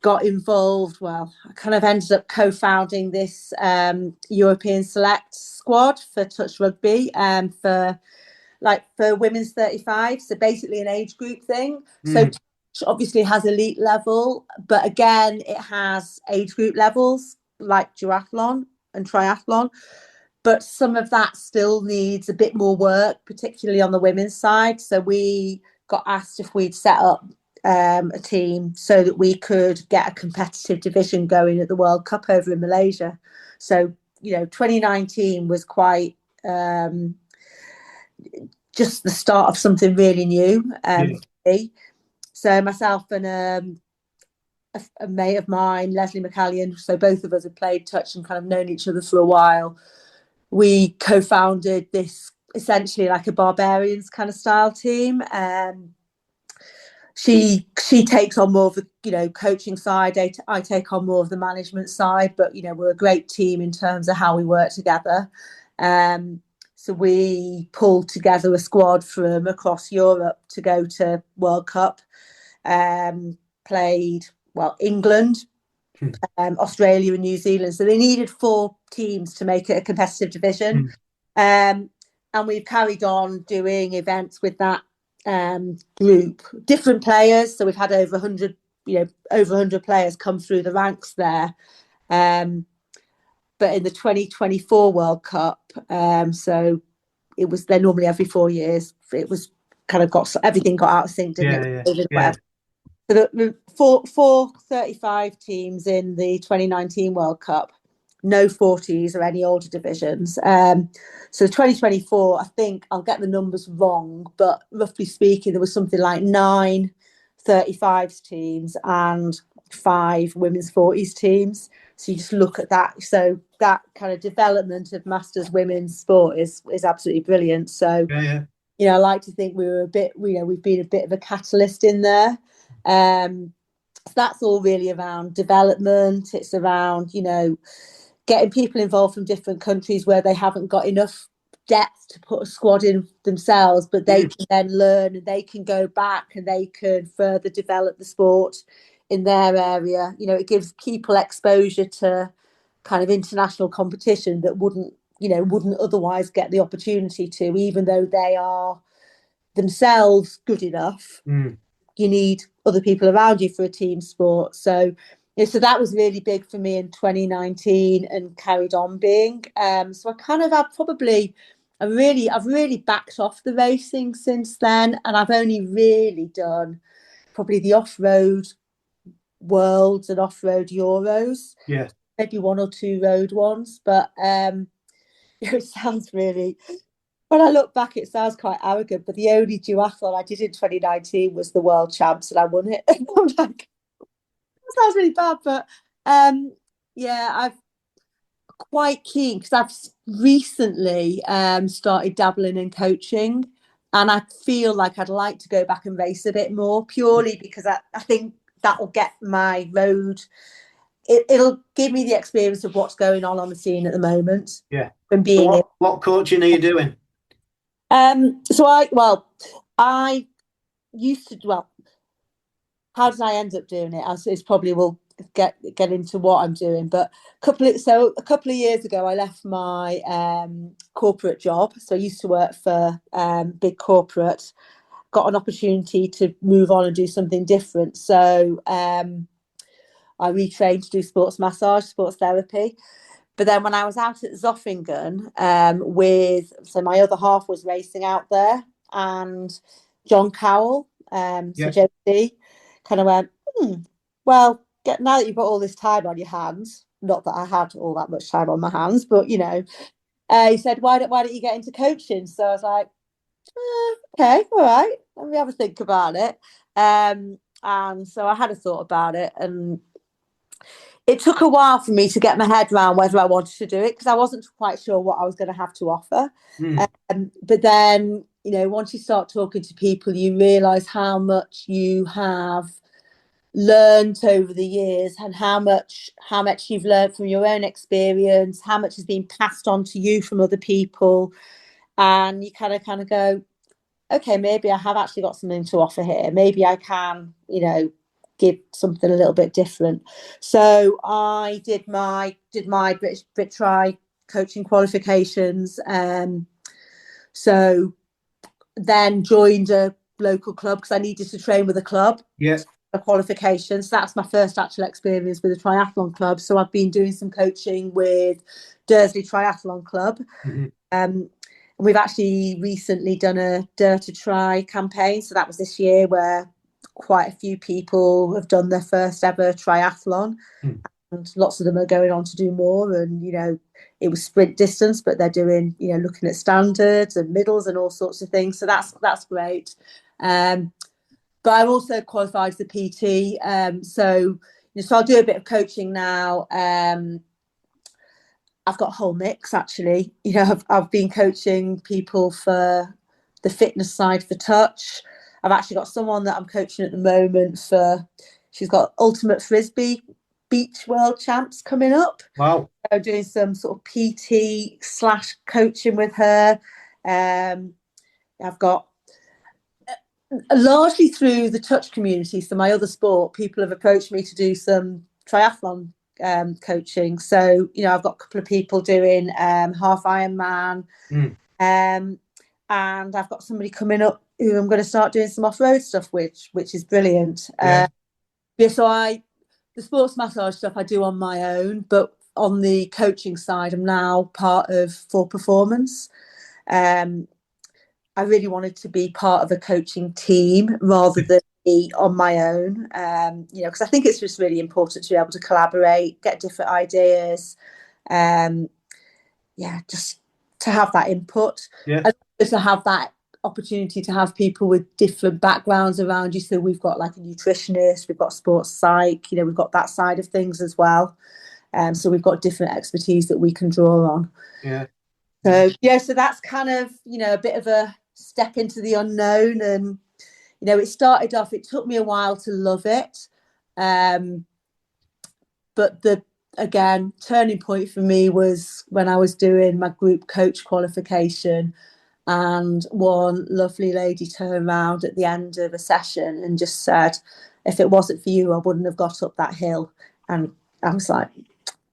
got involved. Well, I kind of ended up co-founding this European select squad for touch rugby for women's 35. So basically an age group thing. So touch obviously has elite level, but again, it has age group levels like duathlon and triathlon. But some of that still needs a bit more work, particularly on the women's side. So we got asked if we'd set up a team so that we could get a competitive division going at the World Cup over in Malaysia. So, 2019 was quite just the start of something really new for me. So myself and a mate of mine, Leslie McCallion, so both of us had played touch and kind of known each other for a while. We co-founded this essentially like a barbarians kind of style team. She takes on more of the coaching side. I take on more of the management side. But we're a great team in terms of how we work together. So we pulled together a squad from across Europe to go to World Cup. Played England, Australia and New Zealand. So they needed 4 teams to make it a competitive division. And we've carried on doing events with that group, different players. So we've had over 100 players come through the ranks there. But in the 2024 World Cup, so they're normally every 4 years. It was kind of everything got out of sync, didn't it? Yeah. So the four 35 teams in the 2019 World Cup, no 40s or any older divisions. So 2024, I think I'll get the numbers wrong, but roughly speaking, there was something like 9 35s teams and 5 women's 40s teams. So you just look at that. So that kind of development of masters women's sport is absolutely brilliant. So I like to think we were a bit, we've been a bit of a catalyst in there. So that's all really around development. It's around, getting people involved from different countries where they haven't got enough depth to put a squad in themselves, but they can then learn and they can go back and they can further develop the sport in their area. It gives people exposure to kind of international competition that wouldn't otherwise get the opportunity to, even though they are themselves good enough. You need other people around you for a team sport. So that was really big for me in 2019 and carried on being. So I kind of I've really backed off the racing since then, and I've only really done probably the off-road Worlds and off-road Euros. Yeah. Maybe 1 or 2 road ones, but it sounds really. When I look back, it sounds quite arrogant, but the only duathlon I did in 2019 was the World Champs, and I won it. And I'm like, that sounds really bad, but I've quite keen because I've recently started dabbling in coaching, and I feel like I'd like to go back and race a bit more, purely because I think that'll get my road. It'll give me the experience of what's going on the scene at the moment. Yeah. And being so what coaching are you doing? I used to. How did I end up doing it? It's probably will get into what I'm doing. But a couple of years ago, I left my corporate job. So I used to work for big corporate. Got an opportunity to move on and do something different. So I retrained to do sports massage, sports therapy. But then when I was out at Zoffingen, so my other half was racing out there, and John Cowell, so JD, kind of went, now that you've got all this time on your hands, not that I had all that much time on my hands, but he said, why don't you get into coaching? So I was like, okay, all right, let me have a think about it. And so I had a thought about it, and it took a while for me to get my head around whether I wanted to do it because I wasn't quite sure what I was going to have to offer. But then, once you start talking to people, you realise how much you have learned over the years and how much you've learned from your own experience, how much has been passed on to you from other people, and you kind of go, okay, maybe I have actually got something to offer here. Maybe I can, give something a little bit different. So I did my Brit Tri coaching qualifications. So then joined a local club because I needed to train with a club. Yeah. A qualification. So that's my first actual experience with a triathlon club. So I've been doing some coaching with Dursley Triathlon Club. We've actually recently done a Dare to Try campaign. So that was this year where quite a few people have done their first ever triathlon. And lots of them are going on to do more. And, it was sprint distance, but they're doing, looking at standards and middles and all sorts of things. So that's great. But I'm also qualified as a PT. So I'll do a bit of coaching now. I've got a whole mix, actually. I've been coaching people for the fitness side for touch. I've actually got someone that I'm coaching at the moment she's got Ultimate Frisbee Beach World Champs coming up. Wow. I'm doing some sort of PT/coaching with her. I've got largely through the touch community, so my other sport, people have approached me to do some triathlon coaching. So I've got a couple of people doing half Ironman, and I've got somebody coming up who I'm going to start doing some off-road stuff which is brilliant. So the sports massage stuff I do on my own, but on the coaching side I'm now part of For Performance. I really wanted to be part of a coaching team rather than be on my own, because I think it's just really important to be able to collaborate, get different ideas, just to have that input, and to have that opportunity to have people with different backgrounds around you. So we've got like a nutritionist, we've got sports psych, we've got that side of things as well. So we've got different expertise that we can draw on. So that's kind of, a bit of a step into the unknown. And, it started off, it took me a while to love it. But the turning point for me was when I was doing my group coach qualification, and one lovely lady turned around at the end of a session and just said, if it wasn't for you, I wouldn't have got up that hill. And I was like,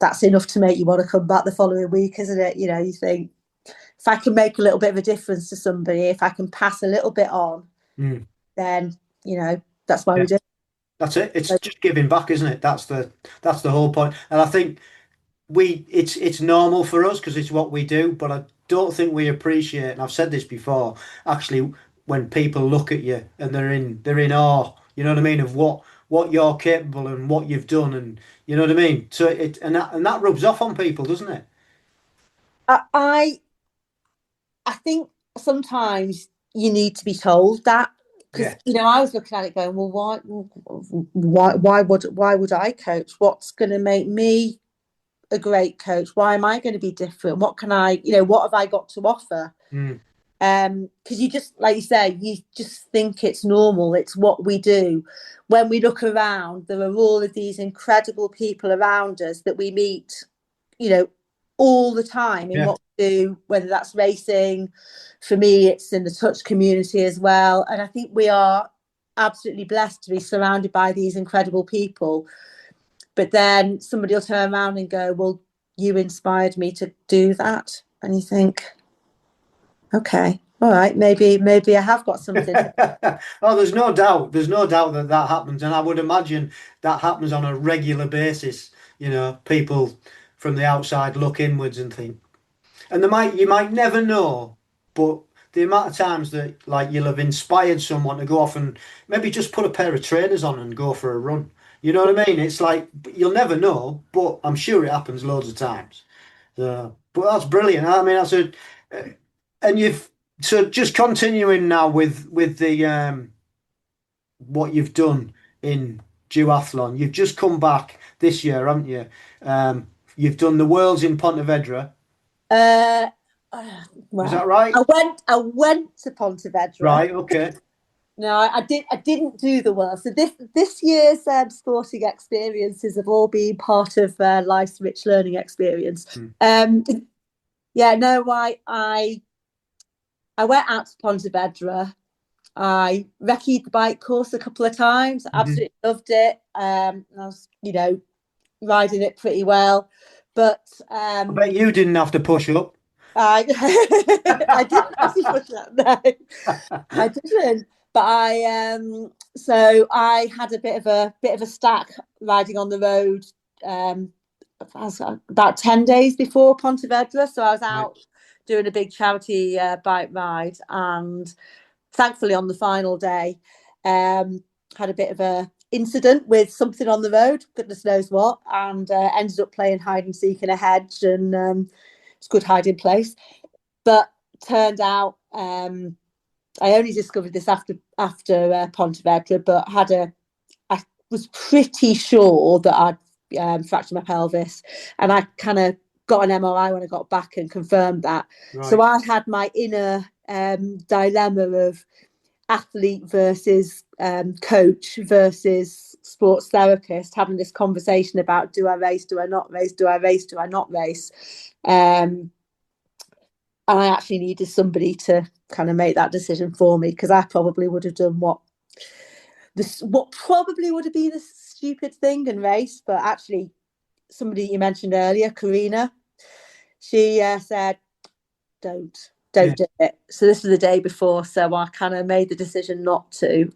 that's enough to make you want to come back the following week, isn't it? You think, if I can make a little bit of a difference to somebody, if I can pass a little bit on, then, that's why we do it. That's it. It's just giving back, isn't it? That's the whole point. And I think it's normal for us because it's what we do, but I don't think we appreciate, and I've said this before, actually, when people look at you and they're in awe, you know what I mean, of what you're capable and what you've done, and you know what I mean. So that rubs off on people, doesn't it? I think sometimes you need to be told that, because I was looking at it going, well, why would I coach? What's going to make me a great coach? Why am I going to be different? What can I, what have I got to offer? Because you just, like you say, you just think it's normal. It's what we do. When we look around, there are all of these incredible people around us that we meet, all the time in what we do, whether that's racing. For me, it's in the touch community as well. And I think we are absolutely blessed to be surrounded by these incredible people. But then somebody will turn around and go, well, you inspired me to do that. And you think, okay, all right, maybe I have got something. Oh, there's no doubt that happens. And I would imagine that happens on a regular basis. People from the outside look inwards and think, and you might never know, but the amount of times that like you'll have inspired someone to go off and maybe just put a pair of trainers on and go for a run. You know what I mean? It's like you'll never know, but I'm sure it happens loads of times. So, but that's brilliant. I mean, and you've so just continuing now with the what you've done in duathlon. You've just come back this year, haven't you? You've done the Worlds in Pontevedra. Uh, Is well, that right? I went to Pontevedra. Right. Okay. No, I didn't do the World. So this year's sporting experiences have all been part of life's rich learning experience. Yeah, no, I went out to Pontevedra. I recce'd the bike course a couple of times. Absolutely loved it. I was, riding it pretty well. But I bet you didn't have to push up. I I didn't have to push that. No, I didn't. But so I had a bit of a stack riding on the road. I was about 10 days before Pontevedra, so I was out doing a big charity bike ride, and thankfully on the final day, had a bit of a incident with something on the road, goodness knows what, and ended up playing hide and seek in a hedge, and it's a good hiding place. But turned out, I only discovered this after Pontevedra, but I was pretty sure that I'd fractured my pelvis, and I kind of got an MRI when I got back and confirmed that. Right. So I had my inner dilemma of athlete versus coach versus sports therapist, having this conversation about, do I race, do I not race, do I race, do I not race? And I actually needed somebody to kind of make that decision for me, because I probably would have done what probably would have been a stupid thing and race. But actually, somebody you mentioned earlier, Karina, she said, don't do it. So this was the day before, so I kind of made the decision not to.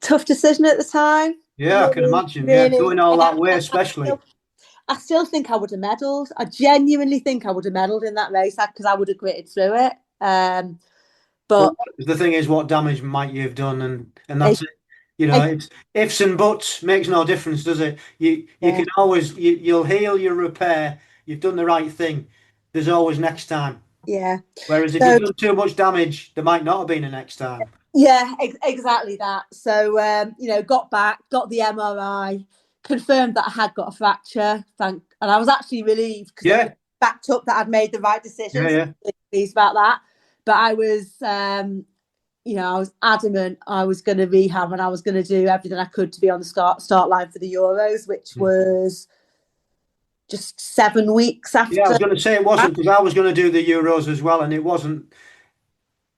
Tough decision at the time. Yeah, I can imagine. Really, going all that way, especially. I still think I would have medalled. I genuinely think I would have medalled in that race, because I would have gritted through it. But the thing is, what damage might you have done, and that's it. It's ifs and buts, makes no difference, does it? You can always you'll heal, you'll repair. You've done the right thing. There's always next time. Yeah. Whereas if you've done too much damage, there might not have been a next time. Yeah, exactly that. So got back, got the MRI, confirmed that I had got a fracture. And I was actually relieved, because it backed up that I'd made the right decision. Yeah, so I'm pleased about that. But I was, I was adamant I was going to rehab, and I was going to do everything I could to be on the start line for the Euros, which was just 7 weeks after. Yeah, I was going to say it wasn't, because I was going to do the Euros as well, and it wasn't.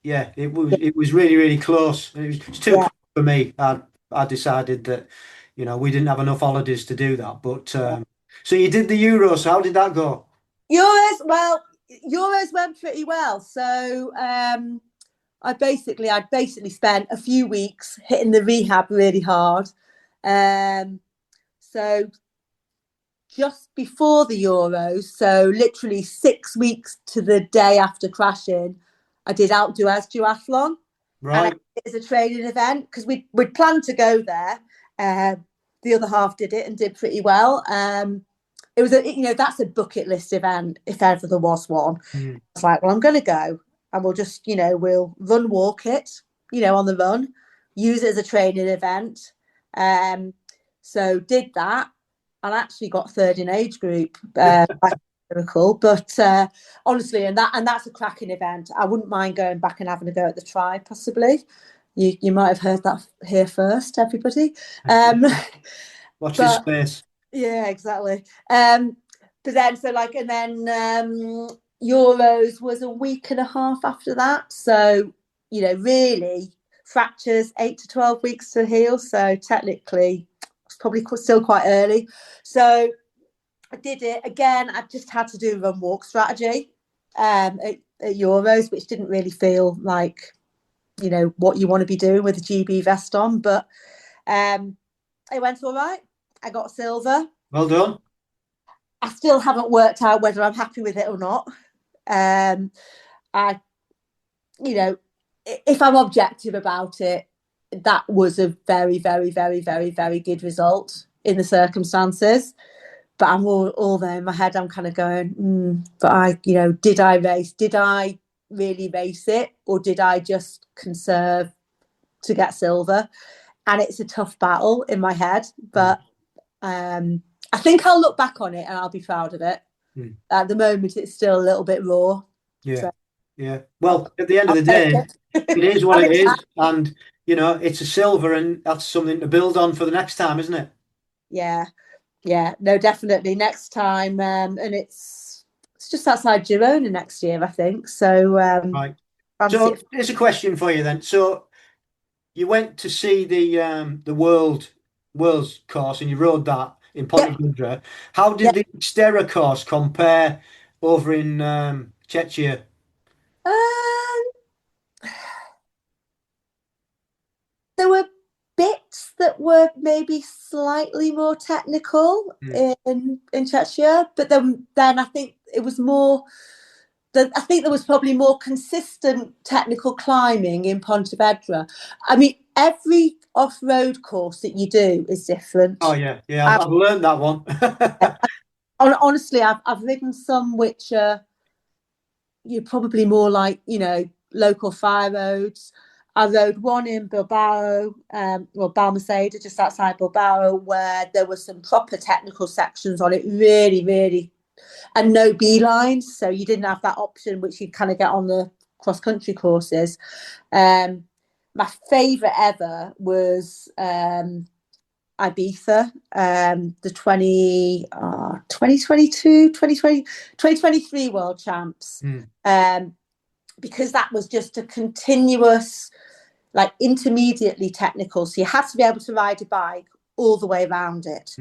Yeah, it was really, really close. It was too close for me. I decided that, we didn't have enough holidays to do that. But so you did the Euros. How did that go? Euros went pretty well. So I'd basically spent a few weeks hitting the rehab really hard. So just before the Euros, so literally 6 weeks to the day after crashing, I did Duathlon, right? And it was a training event, because we'd planned to go there. The other half did it and did pretty well. It was that's a bucket list event if ever there was one. I was like, well, I'm going to go, and we'll just we'll walk it, on the run, use it as a training event. So did that, and actually got third in age group. Miracle, but honestly, and that's a cracking event. I wouldn't mind going back and having a go at the Tri, possibly. You might have heard that here first, everybody. Watch this space. Yeah, exactly. But then Euros was a week and a half after that. So really fractures 8 to 12 weeks to heal. So technically, it's probably still quite early. So I did it again. I just had to do a run walk strategy at Euros, which didn't really feel like what you want to be doing with a GB vest on, but it went all right. I got silver. Well done. I still haven't worked out whether I'm happy with it or not. I, you know, if I'm objective about it, that was a very, very, very, very, very good result in the circumstances. But I'm all there in my head. I'm kind of going, but did I race? Did I really race it, or did I just conserve to get silver? And it's a tough battle in my head, but I think I'll look back on it and I'll be proud of it. At the moment, it's still a little bit raw. Yeah. So Yeah. Well, at the end of the day, it is what it is. And, it's a silver, and that's something to build on for the next time, isn't it? Yeah. Yeah. No, definitely. Next time. And it's just outside Girona next year, I think. So, Right. So here's a question for you then. So you went to see the World's course and you rode that in Pontevedra. How did the Xterra course compare over in Czechia? Um, there were bits that were maybe slightly more technical in Czechia, but then I think it was more. I think there was probably more consistent technical climbing in Pontevedra. I mean, every off-road course that you do is different. Oh yeah, I've learned that one. Honestly, I've ridden some which are you're probably more like local fire roads. I rode one in Bilbao, Balmaceda, just outside Bilbao, where there were some proper technical sections on it, really, really, and no B-lines, so you didn't have that option, which you kind of get on the cross-country courses. My favourite ever was Ibiza, the 2023 World Champs. Because that was just a continuous, like intermediately technical. So you had to be able to ride a bike all the way around it.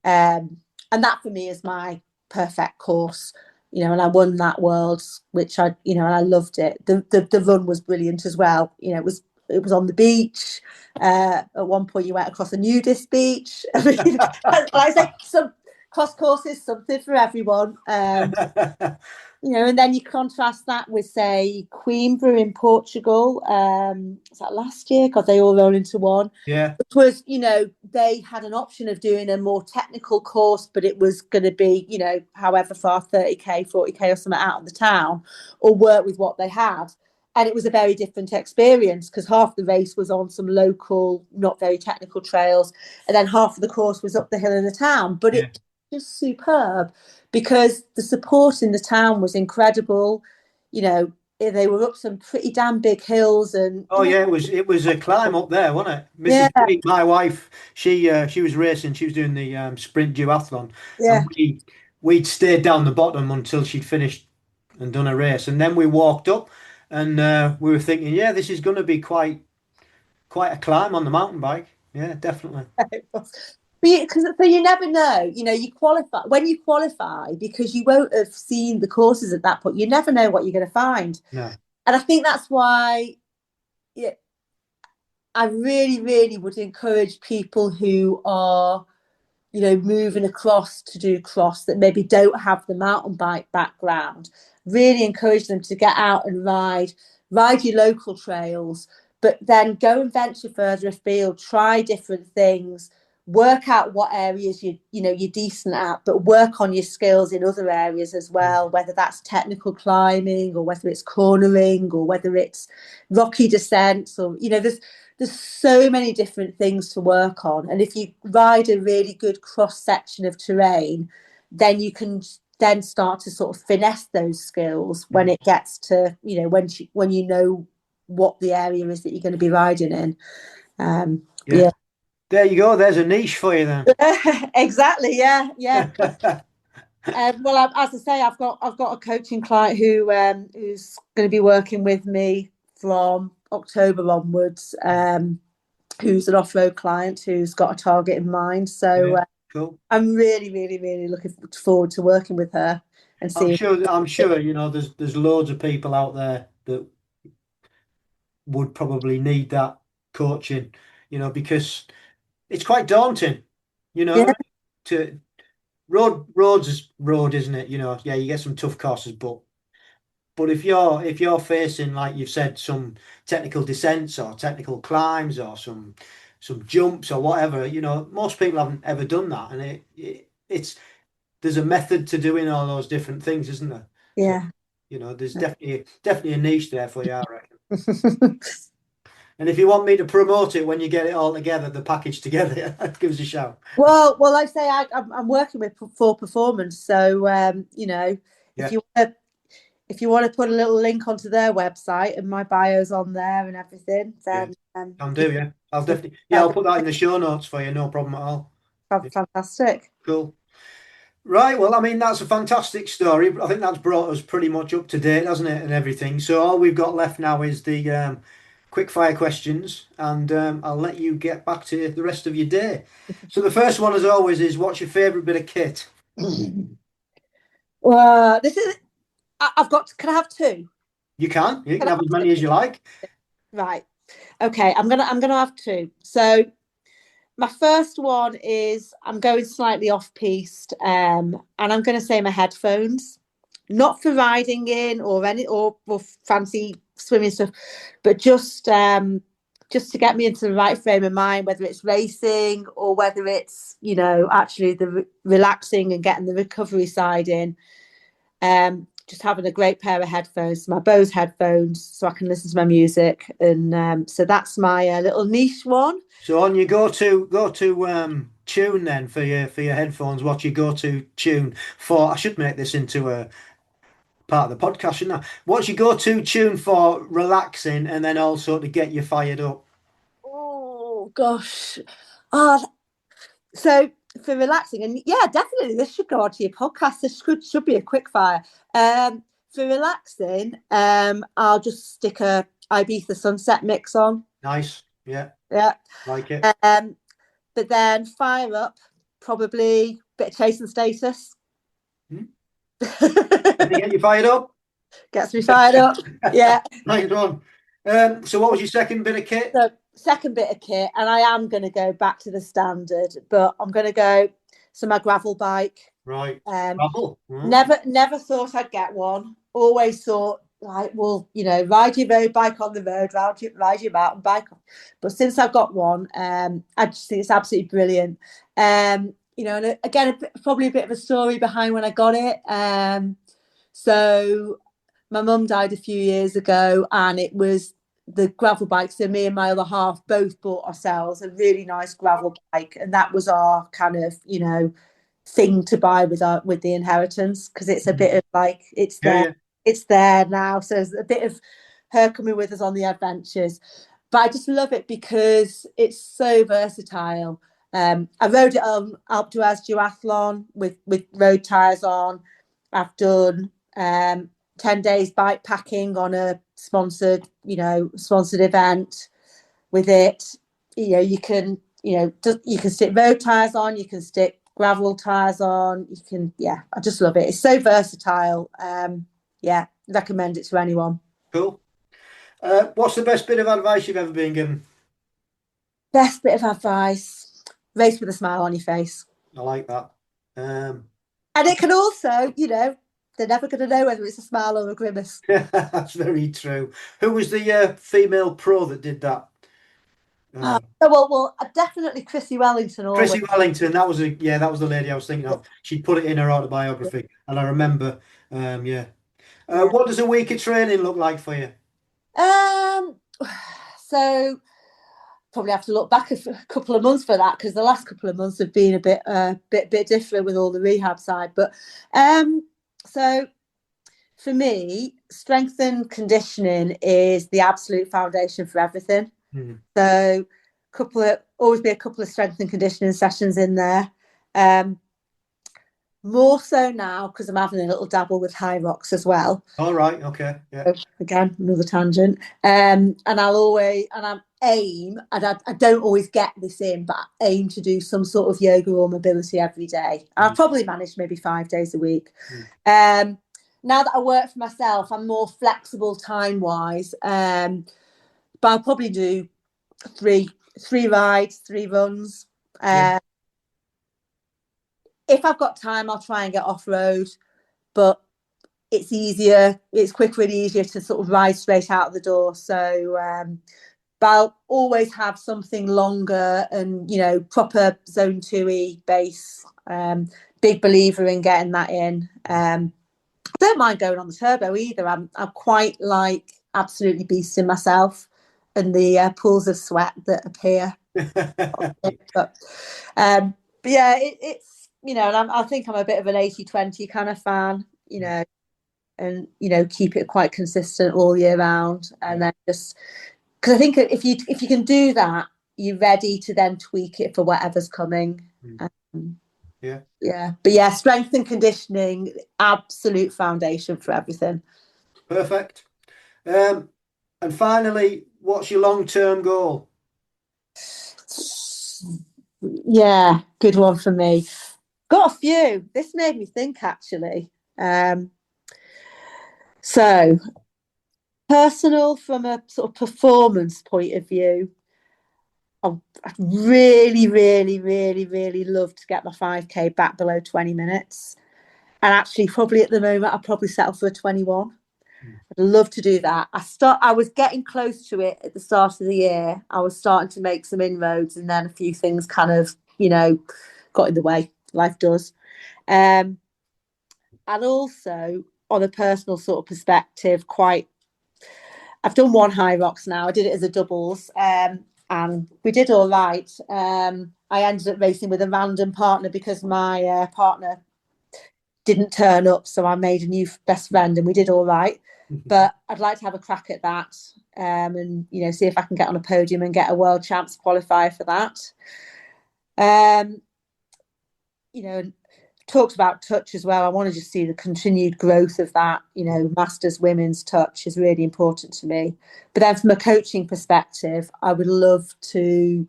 And that for me is my perfect course, and I won that Worlds, which and I loved it. The run was brilliant as well. It was on the beach. At one point you went across a nudist beach. I mean, like I say, some cross courses, something for everyone. And then you contrast that with, say, Coimbra in Portugal. Was that last year? God, they all roll into one. Yeah. Which was, they had an option of doing a more technical course, but it was going to be, however far, 30k, 40k or something out of the town, or work with what they had. And it was a very different experience because half the race was on some local, not very technical trails. And then half of the course was up the hill in the town. But it was superb because the support in the town was incredible. They were up some pretty damn big hills. And it was a climb up there, wasn't it? Mrs. P, my wife, she was racing. She was doing the sprint duathlon. Yeah. And we'd stayed down the bottom until she'd finished and done a race. And then we walked up. And we were thinking, this is going to be quite a climb on the mountain bike. Yeah, definitely. So you never know. You qualify when you qualify because you won't have seen the courses at that point. You never know what you're going to find. No. And I think that's why I really, really would encourage people who are, moving across to do cross that maybe don't have the mountain bike background. Really encourage them to get out and ride your local trails, but then go and venture further afield, try different things, work out what areas you're decent at, but work on your skills in other areas as well, whether that's technical climbing or whether it's cornering or whether it's rocky descents or, there's so many different things to work on. And if you ride a really good cross section of terrain, then you can then start to sort of finesse those skills when it gets to, when you know what the area is that you're going to be riding in. There you go. There's a niche for you then. Exactly. Yeah. Well, as I say, I've got a coaching client who's going to be working with me from October onwards. Who's an off-road client who's got a target in mind. So cool. I'm really, really, really looking forward to working with her and seeing. I'm sure. There's loads of people out there that would probably need that coaching. Because it's quite daunting. To road, isn't it? You get some tough courses, but But if you're facing, like you've said, some technical descents or technical climbs or some jumps or whatever, most people haven't ever done that, and it's there's a method to doing all those different things, isn't there? So Yeah. there's definitely a niche there for you, I reckon. And if you want me to promote it when you get it all together, the package together, give us a shout. Well, like I say, I'm working with for performance, so if Yeah, you want to put a little link onto their website and my bio's on there and everything, yeah, then can do. Yeah, I'll if definitely. Yeah, I'll that'd put that in the show notes for you. No problem at all. be Yeah, fantastic. cool. Right, well, I mean, that's a fantastic story. I think that's brought us pretty much up to date, hasn't it, and everything. So all we've got left now is the quick fire questions, and I'll let you get back to the rest of your day. So the first one, as always, is what's your favourite bit of kit? Well, this is. I've got. Can I have two? You can. You can Can I have have as many as you like. two? Right. Okay. I'm gonna have two. So my first one is I'm going slightly off piste, and I'm going to say my headphones, not for riding in or fancy swimming stuff, but just to get me into the right frame of mind, whether it's racing or whether it's actually the relaxing and getting the recovery side in. Just having a great pair of headphones, my Bose headphones, so I can listen to my music, and so that's my little niche one. So on your go to tune then for your headphones. What's your go to tune for? I should make this into a part of the podcast, shouldn't I? What's your go to tune for relaxing and then also to get you fired up? Oh gosh, oh, so for relaxing, and yeah, definitely this should go onto your podcast. This should be a quick fire. For relaxing, I'll just stick a Ibiza Sunset mix on. Nice, yeah, Yeah. like it. But then fire up, probably a bit of Chase and Status. Hmm? Did they get you fired up? Gets me fired up. Yeah. Right on. So what was your second bit of kit? So second bit of kit, and I am going to go back to the standard, but I'm going to go. So my gravel bike. Right. Um, Gravel. never thought I'd get one. Always thought, like, well, ride your road bike on the road, ride your mountain bike. But since I've got one, I just think it's absolutely brilliant. And again, probably a bit of a story behind when I got it. So my mum died a few years ago, and it was the gravel bike. So me and my other half both bought ourselves a really nice gravel bike, and that was our kind of, thing to buy with the inheritance, because it's a bit of like Yeah, yeah. it's there now. So there's a bit of her coming with us on the adventures. But I just love it because it's so versatile. I rode it on Alpe-d'Huez Duathlon with road tires on. I've done 10 days bike packing on a sponsored event with it. You can stick road tires on, you can stick gravel tires on, I just love it. It's so versatile. Recommend it to anyone. Cool. What's the best bit of advice you've ever been given? Best bit of advice: race with a smile on your face. I like that. And it can also, they're never going to know whether it's a smile or a grimace. That's very true. Who was the female pro that did that? Definitely Chrissy Wellington always. Chrissy Wellington. That was the lady I was thinking of. She put it in her autobiography, and I remember. Yeah. What does a week of training look like for you? So probably have to look back a couple of months for that, because the last couple of months have been a bit different with all the rehab side. But so for me, strength and conditioning is the absolute foundation for everything. So always be a couple of strength and conditioning sessions in there. More so now because I'm having a little dabble with high rocks as well. All right. Okay. Yeah. So again, another tangent. And I don't always get this in, but I aim to do some sort of yoga or mobility every day. I've probably managed maybe 5 days a week. Now that I work for myself, I'm more flexible time-wise. But I'll probably do three rides, 3 runs. If I've got time, I'll try and get off-road. But it's easier, it's quicker and easier to sort of ride straight out of the door. So but I'll always have something longer and, proper zone 2E base. Big believer in getting that in. I don't mind going on the turbo either. I'm quite like absolutely beasting myself and the pools of sweat that appear. but yeah, it's, and I think I'm a bit of an 80-20 kind of fan, and, keep it quite consistent all year round. And then just, because I think if you can do that, you're ready to then tweak it for whatever's coming. Yeah. But yeah, strength and conditioning, absolute foundation for everything. Perfect. And finally, what's your long-term goal? Yeah, good one for me. Got a few. This made me think, actually. So personal, from a sort of performance point of view, I'd really, really, really, really love to get my 5K back below 20 minutes. And actually, probably at the moment, I'd probably settle for a 21. I'd love to do that. I was getting close to it at the start of the year. I was starting to make some inroads, and then a few things kind of, got in the way. Life does. And also, on a personal sort of perspective, I've done one high rocks now. I did it as a doubles, and we did all right. I ended up racing with a random partner because my partner didn't turn up, so I made a new best friend, and we did all right. But I'd like to have a crack at that, and see if I can get on a podium and get a world champs qualifier for that. Talked about touch as well. I want to just see the continued growth of that. Masters women's touch is really important to me. But then from a coaching perspective, I would love to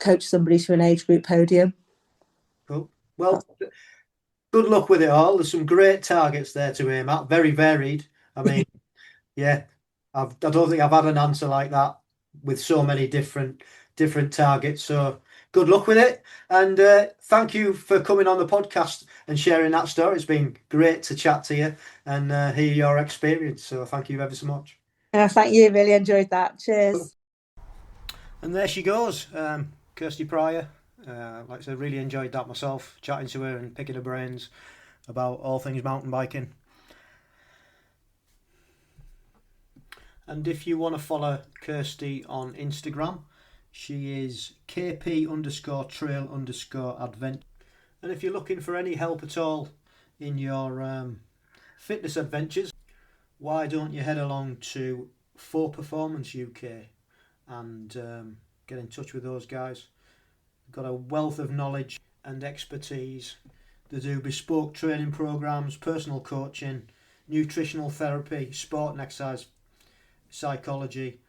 coach somebody to an age group podium. Cool. Well, good luck with it all. There's some great targets there to aim at. Very varied. I mean, yeah, I don't think I've had an answer like that with so many different targets. So good luck with it. And thank you for coming on the podcast and sharing that story. It's been great to chat to you and hear your experience. So thank you ever so much. Thank you. Really enjoyed that. Cheers. And there she goes, Kirsty Prior. Like I said, really enjoyed that myself, chatting to her and picking her brains about all things mountain biking. And if you want to follow Kirsty on Instagram, she is KP_trail_adventure. And if you're looking for any help at all in your fitness adventures, why don't you head along to For Performance UK and get in touch with those guys. They've got a wealth of knowledge and expertise. They do bespoke training programs, personal coaching, nutritional therapy, sport and exercise psychology,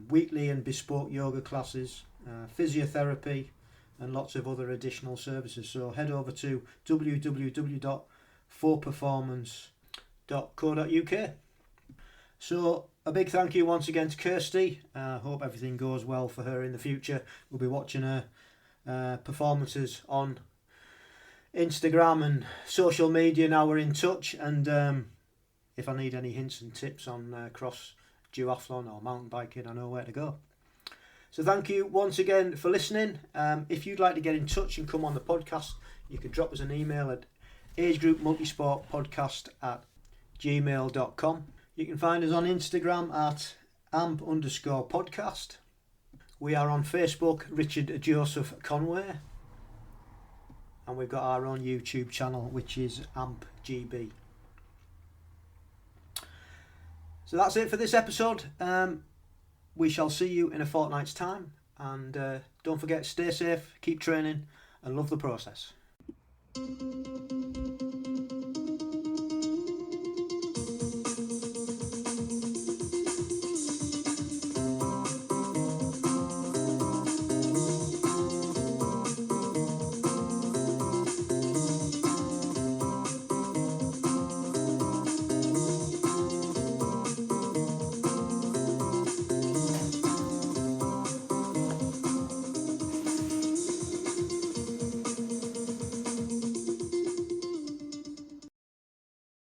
weekly and bespoke yoga classes, physiotherapy, and lots of other additional services. So head over to www.forperformance.co.uk. So a big thank you once again to Kirsty. Hope everything goes well for her in the future. We'll be watching her performances on Instagram and social media now we're in touch. And if I need any hints and tips on cross duathlon or mountain biking, I know where to go. So thank you once again for listening. If you'd like to get in touch and come on the podcast, you can drop us an email at agegroupmultisportpodcast@gmail.com. You can find us on Instagram at amp_podcast. We are on Facebook, Richard Joseph Conway. And we've got our own YouTube channel, which is Amp GB. So that's it for this episode. We shall see you in a fortnight's time. And don't forget, stay safe, keep training, and love the process.